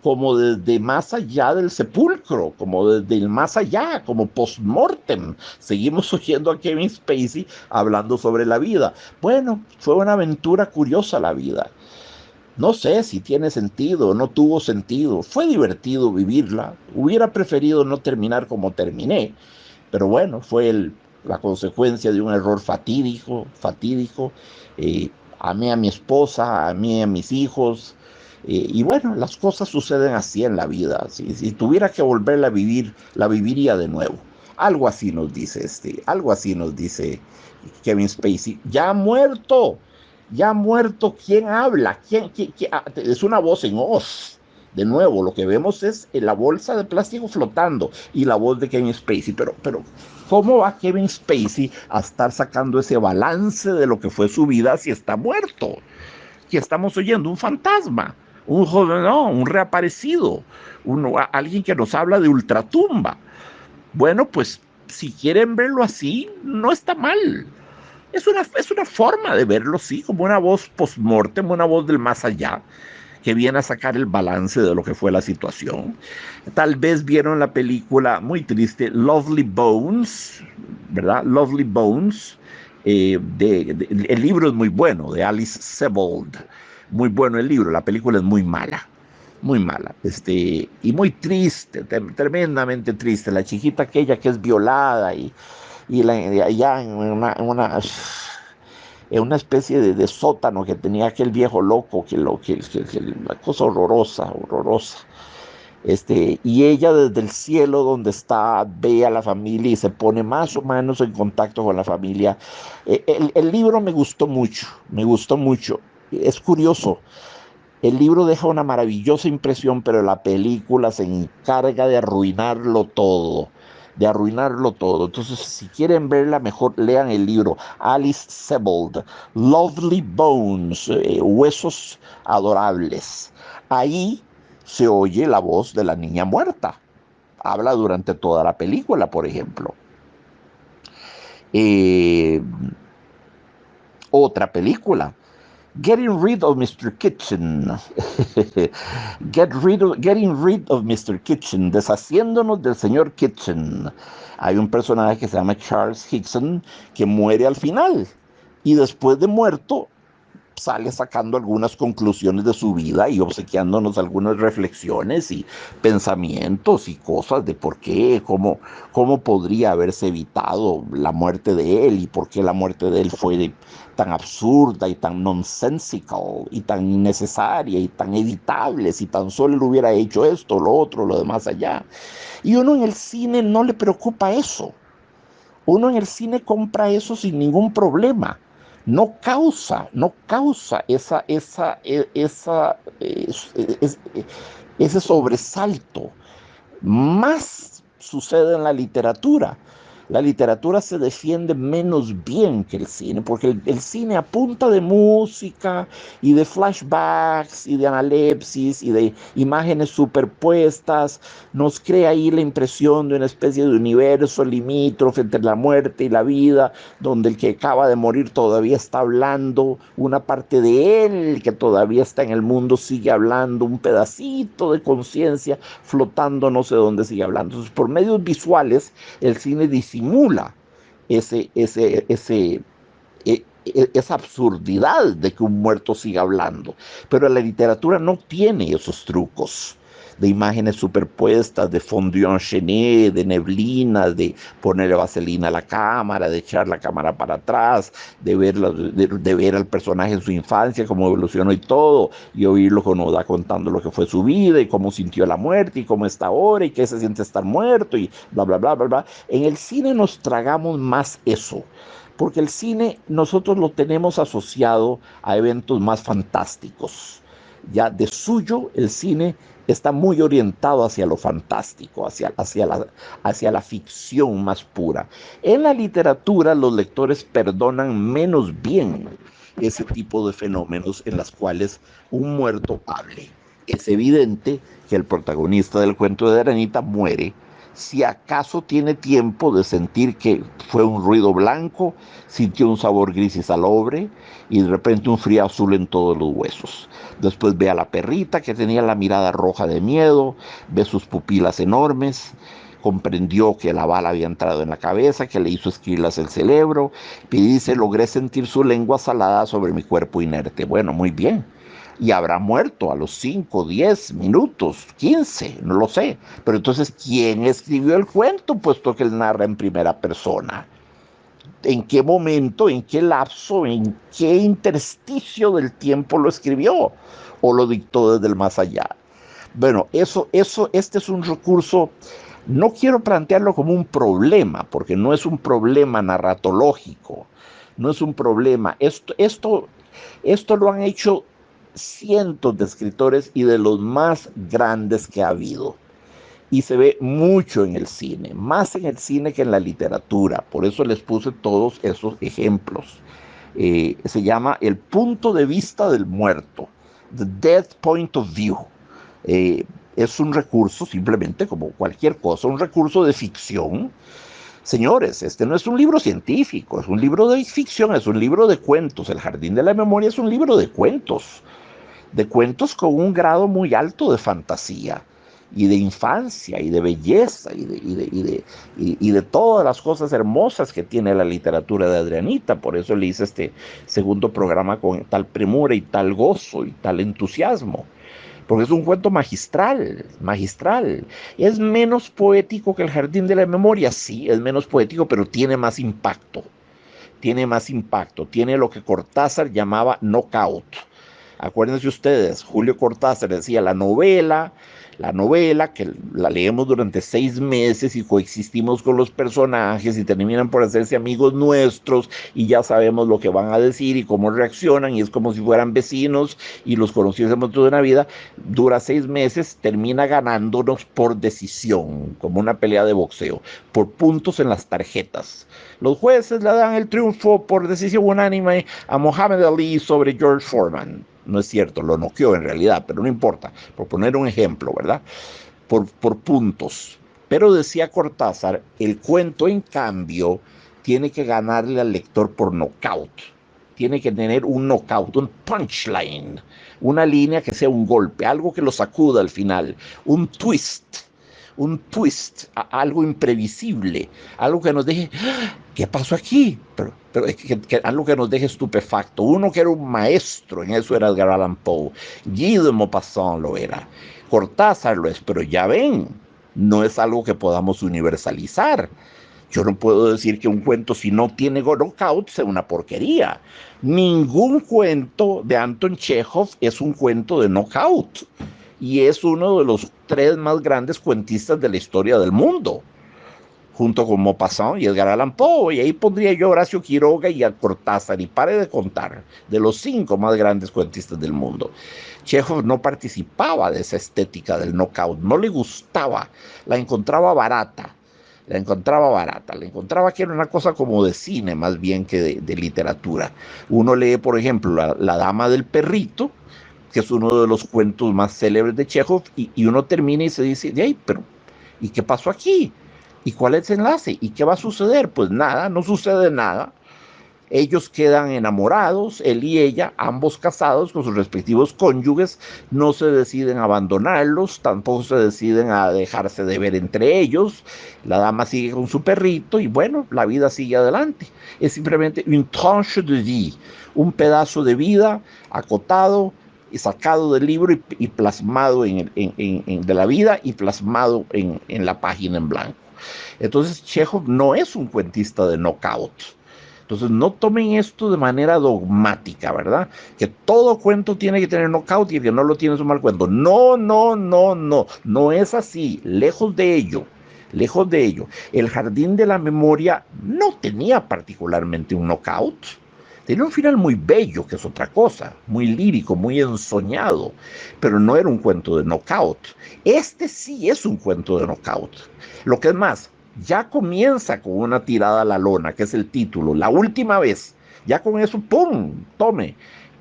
como desde más allá del sepulcro, como desde el más allá, como post-mortem. Seguimos oyendo a Kevin Spacey hablando sobre la vida. Bueno, fue una aventura curiosa la vida. No sé si tiene sentido o no tuvo sentido. Fue divertido vivirla. Hubiera preferido no terminar como terminé, pero bueno, fue la consecuencia de un error fatídico. Amé a mi esposa, amé a mis hijos, y bueno, las cosas suceden así en la vida. Si tuviera que volverla a vivir, la viviría de nuevo. Algo así nos dice Kevin Spacey. Ya ha muerto, ¿quién habla? ¿Quién? Es una voz en off. De nuevo, lo que vemos es la bolsa de plástico flotando y la voz de Kevin Spacey. Pero ¿cómo va Kevin Spacey a estar sacando ese balance de lo que fue su vida si está muerto? Que estamos oyendo un fantasma, un reaparecido, alguien que nos habla de ultratumba. Bueno, pues si quieren verlo así, no está mal. Es una forma de verlo, sí, como una voz post-mortem, una voz del más allá, que viene a sacar el balance de lo que fue la situación. Tal vez vieron la película muy triste, Lovely Bones, ¿verdad? Lovely Bones, El libro es muy bueno, de Alice Sebold. Muy bueno el libro, la película es muy mala. Muy mala, y muy triste, tremendamente triste. La chiquita aquella que es violada y allá en una especie de sótano que tenía aquel viejo loco, una cosa horrorosa, horrorosa. Y ella desde el cielo donde está ve a la familia y se pone más o menos en contacto con la familia. El libro me gustó mucho, me gustó mucho. Es curioso, el libro deja una maravillosa impresión, pero la película se encarga de arruinarlo todo, de arruinarlo todo. Entonces, si quieren verla, mejor lean el libro. Alice Sebold, Lovely Bones, Huesos Adorables. Ahí se oye la voz de la niña muerta. Habla durante toda la película, por ejemplo. Eh, Otra película, Getting Rid of Mr. Kitchen. Getting Rid of Mr. Kitchen. Deshaciéndonos del señor Kitchen. Hay un personaje que se llama Charles Hickson que muere al final. Y después de muerto, sale sacando algunas conclusiones de su vida y obsequiándonos algunas reflexiones y pensamientos y cosas de por qué, cómo podría haberse evitado la muerte de él y por qué la muerte de él fue tan absurda y tan nonsensical y tan innecesaria y tan evitable si tan solo él hubiera hecho esto, lo otro, lo demás allá. Y uno en el cine no le preocupa eso. Uno en el cine compra eso sin ningún problema. No causa ese sobresalto. Más sucede en la literatura. La literatura se defiende menos bien que el cine, porque el cine a punta de música y de flashbacks y de analepsis y de imágenes superpuestas nos crea ahí la impresión de una especie de universo limítrofe entre la muerte y la vida, donde el que acaba de morir todavía está hablando, una parte de él que todavía está en el mundo sigue hablando, un pedacito de conciencia flotando no sé dónde sigue hablando. Entonces, por medios visuales, el cine disimula ese, ese, ese, esa absurdidad de que un muerto siga hablando. Pero la literatura no tiene esos trucos de imágenes superpuestas, de fondue enchaîné, de neblinas, de ponerle vaselina a la cámara, de echar la cámara para atrás, de ver al personaje en su infancia, cómo evolucionó y todo, y oírlo cuando da contando lo que fue su vida y cómo sintió la muerte y cómo está ahora y qué se siente estar muerto y bla, bla, bla, bla, bla. En el cine nos tragamos más eso, porque el cine nosotros lo tenemos asociado a eventos más fantásticos. Ya de suyo el cine está muy orientado hacia lo fantástico, hacia la ficción más pura. En la literatura los lectores perdonan menos bien ese tipo de fenómenos en los cuales un muerto hable. Es evidente que el protagonista del cuento de Aranita muere si acaso tiene tiempo de sentir que fue un ruido blanco, sintió un sabor gris y salobre y de repente un frío azul en todos los huesos. Después ve a la perrita que tenía la mirada roja de miedo, ve sus pupilas enormes, comprendió que la bala había entrado en la cabeza, que le hizo esquirlas el cerebro, y dice, logré sentir su lengua salada sobre mi cuerpo inerte. Bueno, muy bien. Y habrá muerto a los 5, 10 minutos, 15, no lo sé. Pero entonces, ¿quién escribió el cuento, puesto que él narra en primera persona? ¿En qué momento, en qué lapso, en qué intersticio del tiempo lo escribió? ¿O lo dictó desde el más allá? Bueno, este es un recurso, no quiero plantearlo como un problema, porque no es un problema narratológico, no es un problema. Esto lo han hecho cientos de escritores y de los más grandes que ha habido. Y se ve mucho en el cine, más en el cine que en la literatura. Por eso les puse todos esos ejemplos. Se llama El punto de vista del muerto, The Death Point of View. Eh, es un recurso, simplemente como cualquier cosa, un recurso de ficción. Señores, este no es un libro científico, es un libro de ficción, es un libro de cuentos. El Jardín de la Memoria es un libro de cuentos con un grado muy alto de fantasía. y de infancia y de belleza y de todas las cosas hermosas que tiene la literatura de Adrianita. Por eso le hice este segundo programa con tal premura y tal gozo y tal entusiasmo. Porque es un cuento magistral, magistral. ¿Es menos poético que El Jardín de la Memoria? Sí, es menos poético, pero tiene más impacto. Tiene más impacto. Tiene lo que Cortázar llamaba knockout. Acuérdense ustedes, Julio Cortázar decía la novela que la leemos durante 6 meses y coexistimos con los personajes y terminan por hacerse amigos nuestros y ya sabemos lo que van a decir y cómo reaccionan y es como si fueran vecinos y los conociésemos toda una vida. Dura 6 meses, termina ganándonos por decisión, como una pelea de boxeo, por puntos en las tarjetas. Los jueces le dan el triunfo por decisión unánime a Muhammad Ali sobre George Foreman. No es cierto, lo noqueó en realidad, pero no importa, por poner un ejemplo, ¿verdad? Por puntos. Pero decía Cortázar, el cuento, en cambio, tiene que ganarle al lector por knockout. Tiene que tener un knockout, un punchline, una línea que sea un golpe, algo que lo sacuda al final, un twist, algo imprevisible, algo que nos deje, ¿qué pasó aquí? Pero algo que nos deje estupefacto. Uno que era un maestro en eso era Edgar Allan Poe, Guy de Maupassant lo era, Cortázar lo es, pero ya ven, no es algo que podamos universalizar. Yo no puedo decir que un cuento, si no tiene knockout, sea una porquería. Ningún cuento de Anton Chekhov es un cuento de knockout. Y es uno de los 3 más grandes cuentistas de la historia del mundo, junto con Maupassant y Edgar Allan Poe. Y ahí pondría yo a Horacio Quiroga y a Cortázar, y pare de contar, de los 5 más grandes cuentistas del mundo. Chekhov no participaba de esa estética del knockout, no le gustaba, la encontraba barata. La encontraba que era una cosa como de cine más bien que de literatura. Uno lee, por ejemplo, la Dama del Perrito, que es uno de los cuentos más célebres de Chekhov, y uno termina y se dice, ay, pero ¿y qué pasó aquí? ¿Y cuál es el enlace? ¿Y qué va a suceder? Pues nada, no sucede nada. Ellos quedan enamorados, él y ella, ambos casados con sus respectivos cónyuges, no se deciden a abandonarlos, tampoco se deciden a dejarse de ver entre ellos. La dama sigue con su perrito y bueno, la vida sigue adelante. Es simplemente une tranche de vie, un pedazo de vida acotado y sacado del libro y plasmado de la vida y plasmado en la página en blanco. Entonces Chekhov no es un cuentista de knockout. Entonces no tomen esto de manera dogmática, ¿verdad? Que todo cuento tiene que tener knockout y el que no lo tiene es un mal cuento. No, no, no, no, no es así, lejos de ello. Lejos de ello, El Jardín de la Memoria no tenía particularmente un knockout. Tenía un final muy bello, que es otra cosa, muy lírico, muy ensoñado, pero no era un cuento de knockout. Este sí es un cuento de knockout. Lo que es más, ya comienza con una tirada a la lona, que es el título, la última vez. Ya con eso, ¡pum!, tome,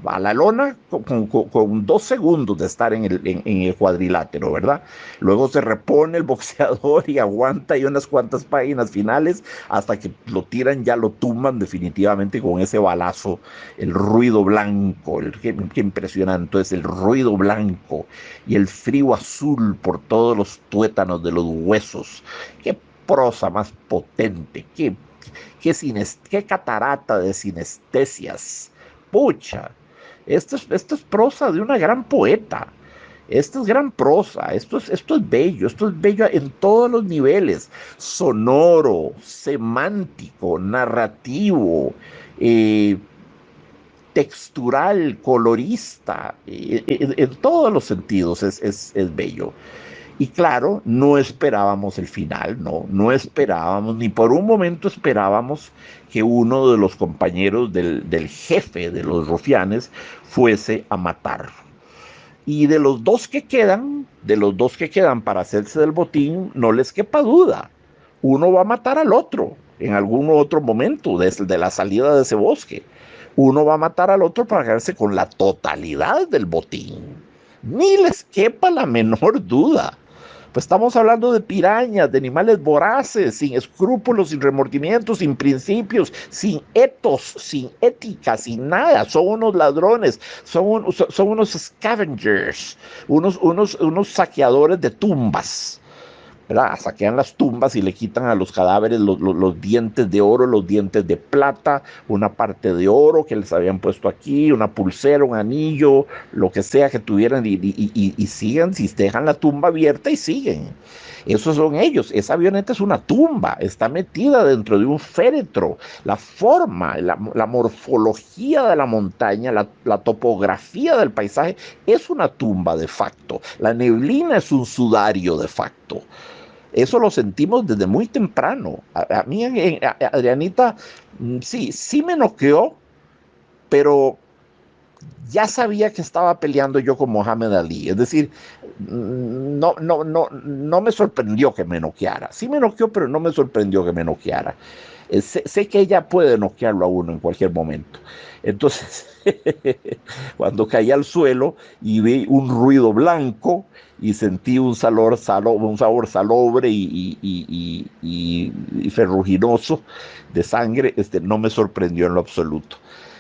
a la lona con 2 segundos de estar en el cuadrilátero, ¿verdad? Luego se repone el boxeador y aguanta y unas cuantas páginas finales hasta que lo tiran, ya lo tumban definitivamente con ese balazo, el ruido blanco, qué impresionante es el ruido blanco y el frío azul por todos los tuétanos de los huesos. Qué prosa más potente, qué catarata de sinestesias. Pucha, esto es prosa de una gran poeta. Esto es gran prosa, esto es bello en todos los niveles, sonoro, semántico, narrativo, eh, textural, colorista, en todos los sentidos es bello. Y claro, no esperábamos el final, no esperábamos, ni por un momento esperábamos que uno de los compañeros del jefe de los rufianes fuese a matar. Y de los dos que quedan para hacerse del botín, no les quepa duda. Uno va a matar al otro en algún otro momento desde la salida de ese bosque. Uno va a matar al otro para quedarse con la totalidad del botín. Ni les quepa la menor duda. Pues estamos hablando de pirañas, de animales voraces, sin escrúpulos, sin remordimientos, sin principios, sin etos, sin ética, sin nada. Son unos ladrones, son unos scavengers, unos saqueadores de tumbas, ¿verdad? Saquean las tumbas y le quitan a los cadáveres los dientes de oro, los dientes de plata, una parte de oro que les habían puesto aquí, una pulsera, un anillo, lo que sea que tuvieran, y siguen, si dejan la tumba abierta y siguen. Esos son ellos. Esa avioneta es una tumba, está metida dentro de un féretro. La forma, la morfología de la montaña, la topografía del paisaje es una tumba de facto. La neblina es un sudario de facto. Eso lo sentimos desde muy temprano. A mí, Adrianita, sí me noqueó, pero ya sabía que estaba peleando yo con Mohamed Ali. Es decir, no me sorprendió que me noqueara. Sí me noqueó, pero no me sorprendió que me noqueara. Sé que ella puede noquearlo a uno en cualquier momento. Entonces, cuando caí al suelo y vi un ruido blanco y sentí un sabor salobre y ferruginoso de sangre, no me sorprendió en lo absoluto.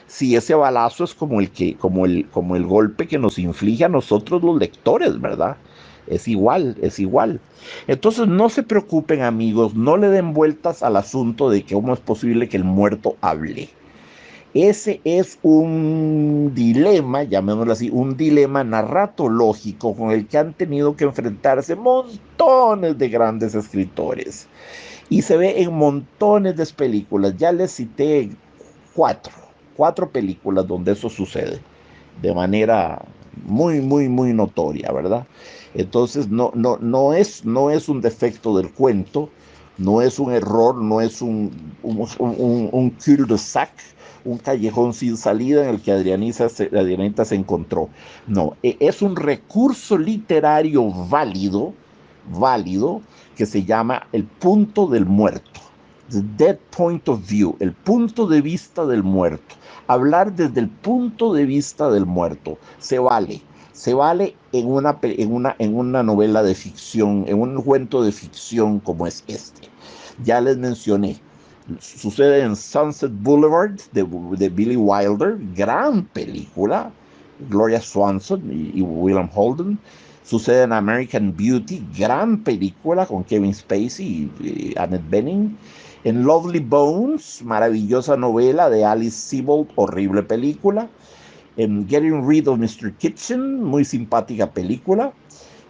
Sí, ese balazo es como el golpe que nos inflige a nosotros los lectores, ¿verdad? Es igual, es igual. Entonces no se preocupen, amigos, no le den vueltas al asunto de que cómo es posible que el muerto hable. Ese es un dilema, llamémoslo así, un dilema narratológico con el que han tenido que enfrentarse montones de grandes escritores. Y se ve en montones de películas. Ya les cité cuatro películas donde eso sucede de manera muy notoria, ¿verdad? Entonces no es un defecto del cuento, no es un error, no es un cul-de-sac, un callejón sin salida en el que Adrianita se encontró. No, es un recurso literario válido, que se llama el punto del muerto. The Dead Point of View, el punto de vista del muerto. Hablar desde el punto de vista del muerto se vale en una novela de ficción, en un cuento de ficción como es este. Ya les mencioné, sucede en Sunset Boulevard de Billy Wilder, gran película, Gloria Swanson y William Holden. Sucede en American Beauty, gran película con Kevin Spacey y Annette Bening. En Lovely Bones, maravillosa novela de Alice Sebold, horrible película. En Getting Rid of Mr. Kitchen, muy simpática película.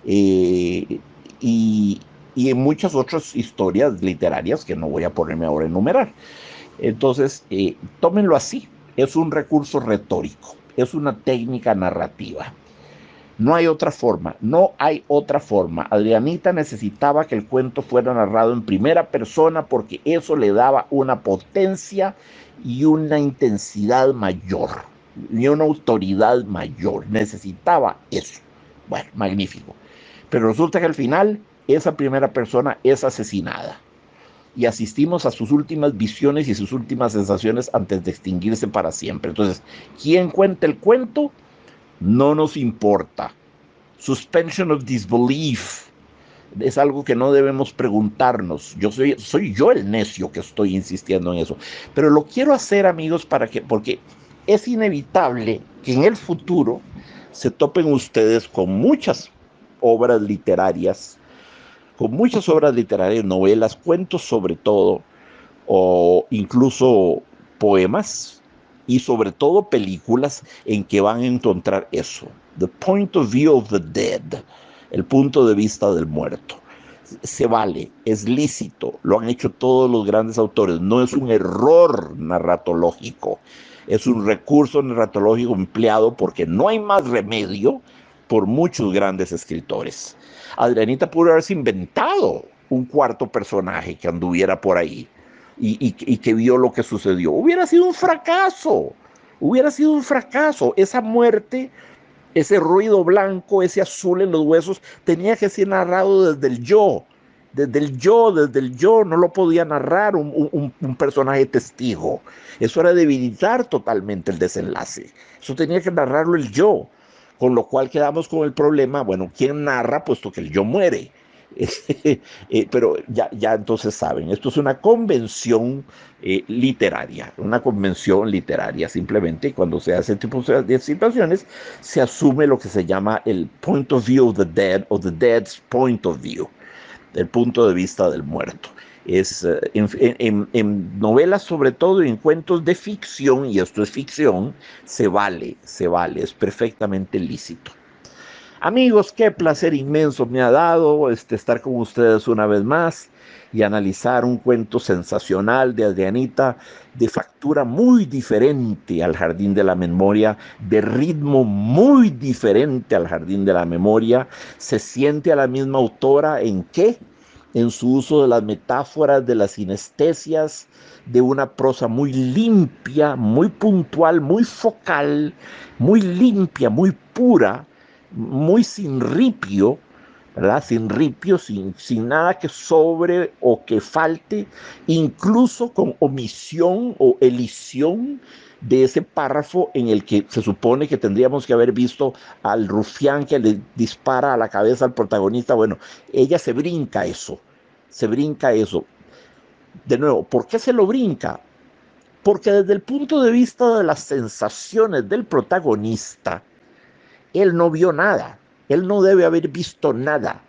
Eh, y, y en muchas otras historias literarias que no voy a ponerme ahora a enumerar. Entonces, tómenlo así. Es un recurso retórico, es una técnica narrativa. No hay otra forma, no hay otra forma. Adrianita necesitaba que el cuento fuera narrado en primera persona porque eso le daba una potencia y una intensidad mayor, y una autoridad mayor. Necesitaba eso. Bueno, magnífico. Pero resulta que al final esa primera persona es asesinada y asistimos a sus últimas visiones y sus últimas sensaciones antes de extinguirse para siempre. Entonces, ¿quién cuenta el cuento? No nos importa. Suspension of disbelief es algo que no debemos preguntarnos. Soy yo el necio que estoy insistiendo en eso. Pero lo quiero hacer, amigos, porque es inevitable que en el futuro se topen ustedes con muchas obras literarias, novelas, cuentos sobre todo, o incluso poemas, y sobre todo películas en que van a encontrar eso. The point of view of the dead, el punto de vista del muerto. Se vale, es lícito, lo han hecho todos los grandes autores, no es un error narratológico, es un recurso narratológico empleado porque no hay más remedio por muchos grandes escritores. Adrianita pudo haberse inventado un cuarto personaje que anduviera por ahí y que vio lo que sucedió. Hubiera sido un fracaso, Esa muerte, ese ruido blanco, ese azul en los huesos, tenía que ser narrado desde el yo. Desde el yo, no lo podía narrar un personaje testigo. Eso era debilitar totalmente el desenlace. Eso tenía que narrarlo el yo. Con lo cual quedamos con el problema, bueno, ¿quién narra puesto que el yo muere? Pero ya entonces saben, esto es una convención literaria, simplemente cuando se hace este tipo de situaciones, se asume lo que se llama el point of view of the dead, o the dead's point of view, el punto de vista del muerto. Es en novelas, sobre todo, y en cuentos de ficción, y esto es ficción, se vale, es perfectamente lícito. Amigos, qué placer inmenso me ha dado estar con ustedes una vez más y analizar un cuento sensacional de Adrianita, de factura muy diferente al Jardín de la Memoria, de ritmo muy diferente al Jardín de la Memoria. Se siente a la misma autora en qué, en su uso de las metáforas, de las sinestesias, de una prosa muy limpia, muy puntual, muy focal, muy limpia, muy pura, muy sin ripio, ¿verdad? Sin ripio, sin nada que sobre o que falte, incluso con omisión o elisión de ese párrafo en el que se supone que tendríamos que haber visto al rufián que le dispara a la cabeza al protagonista. Bueno, ella se brinca eso, se brinca eso. De nuevo, ¿por qué se lo brinca? Porque desde el punto de vista de las sensaciones del protagonista, él no vio nada, él no debe haber visto nada.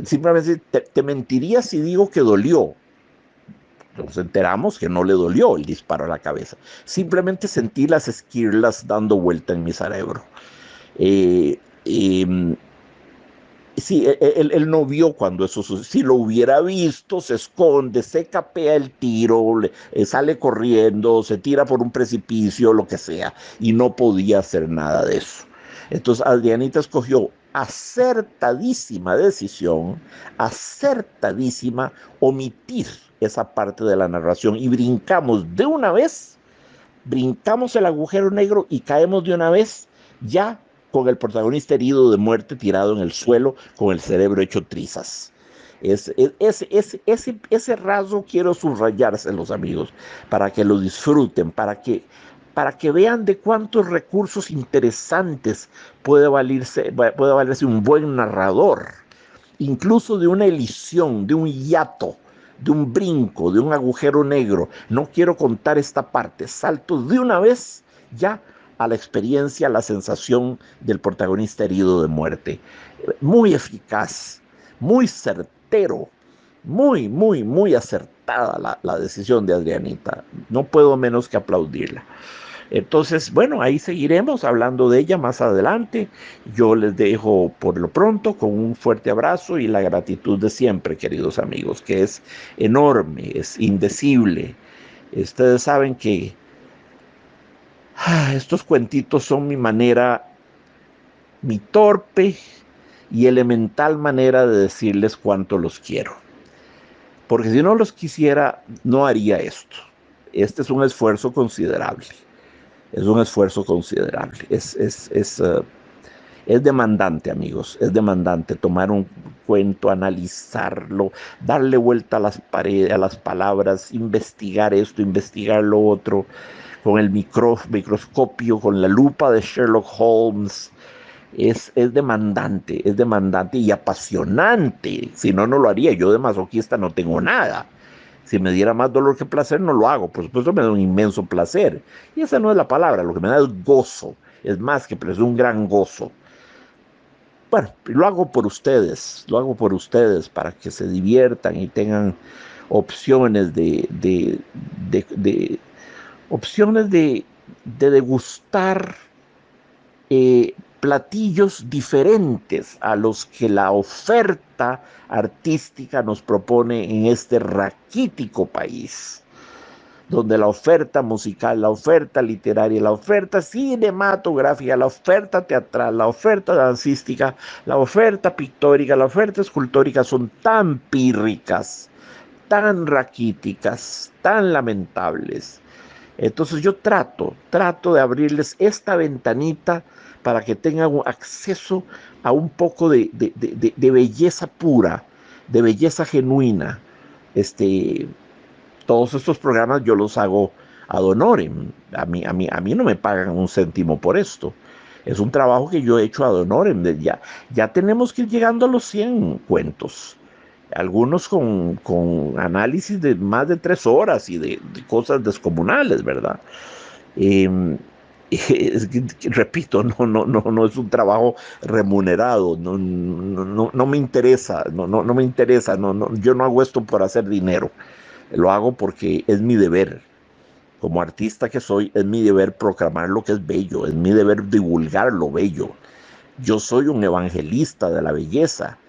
Simplemente te mentiría si digo que dolió. Nos enteramos que no le dolió el disparo a la cabeza. Simplemente sentí las esquirlas dando vuelta en mi cerebro. Eh, eh, sí, él no vio cuando eso sucedió. Si lo hubiera visto, se esconde, se capea el tiro, sale corriendo, se tira por un precipicio, lo que sea. Y no podía hacer nada de eso. Entonces Adrianita escogió acertadísima decisión, acertadísima, omitir esa parte de la narración y brincamos el agujero negro y caemos de una vez ya con el protagonista herido de muerte tirado en el suelo con el cerebro hecho trizas. Ese rasgo quiero subrayárselos, amigos, para que lo disfruten, para que vean de cuántos recursos interesantes puede valerse un buen narrador, incluso de una elisión, de un hiato, de un brinco, de un agujero negro. No quiero contar esta parte, salto de una vez ya a la experiencia, a la sensación del protagonista herido de muerte. Muy eficaz, muy certero, muy acertada la decisión de Adrianita. No puedo menos que aplaudirla. Entonces, bueno, ahí seguiremos hablando de ella más adelante. Yo les dejo por lo pronto con un fuerte abrazo y la gratitud de siempre, queridos amigos, que es enorme, es indecible. Ustedes saben que estos cuentitos son mi manera, mi torpe y elemental manera de decirles cuánto los quiero. Porque si no los quisiera, no haría esto. Este es un esfuerzo considerable. Es un esfuerzo considerable. Es demandante, amigos. Es demandante tomar un cuento, analizarlo, darle vuelta a las paredes, a las palabras, investigar esto, investigar lo otro, con el microscopio, con la lupa de Sherlock Holmes. Es demandante y apasionante. Si no, no lo haría. Yo de masoquista no tengo nada. Si me diera más dolor que placer, no lo hago. Por supuesto, me da un inmenso placer. Y esa no es la palabra. Lo que me da es gozo. Es más que placer, es un gran gozo. Bueno, lo hago por ustedes. Lo hago por ustedes para que se diviertan y tengan opciones opciones de degustar platillos diferentes a los que la oferta artística nos propone en este raquítico país, donde la oferta musical, la oferta literaria, la oferta cinematográfica, la oferta teatral, la oferta dancística, la oferta pictórica, la oferta escultórica son tan pírricas, tan raquíticas, tan lamentables. Entonces yo trato de abrirles esta ventanita para que tengan acceso a un poco de belleza pura, de belleza genuina. Este, todos estos programas yo los hago ad honorem. A mí no me pagan un céntimo por esto. Es un trabajo que yo he hecho ad honorem. Ya tenemos que ir llegando a los 100 cuentos. Algunos con análisis de más de 3 horas y de cosas descomunales, ¿verdad? Eh, repito, no es un trabajo remunerado, no me interesa, no me interesa, yo no hago esto por hacer dinero, lo hago porque es mi deber. Como artista que soy, es mi deber proclamar lo que es bello, es mi deber divulgar lo bello. Yo soy un evangelista de la belleza.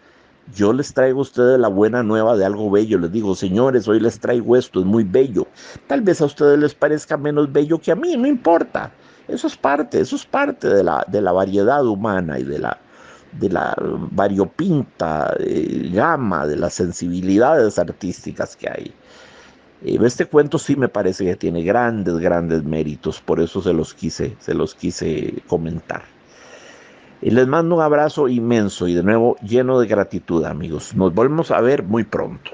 Yo les traigo a ustedes la buena nueva de algo bello. Les digo, señores, hoy les traigo esto, es muy bello. Tal vez a ustedes les parezca menos bello que a mí, no importa. Eso es parte de la variedad humana y de la variopinta gama, de las sensibilidades artísticas que hay. Este cuento sí me parece que tiene grandes méritos, por eso se los quise comentar. Y les mando un abrazo inmenso y de nuevo lleno de gratitud, amigos. Nos volvemos a ver muy pronto.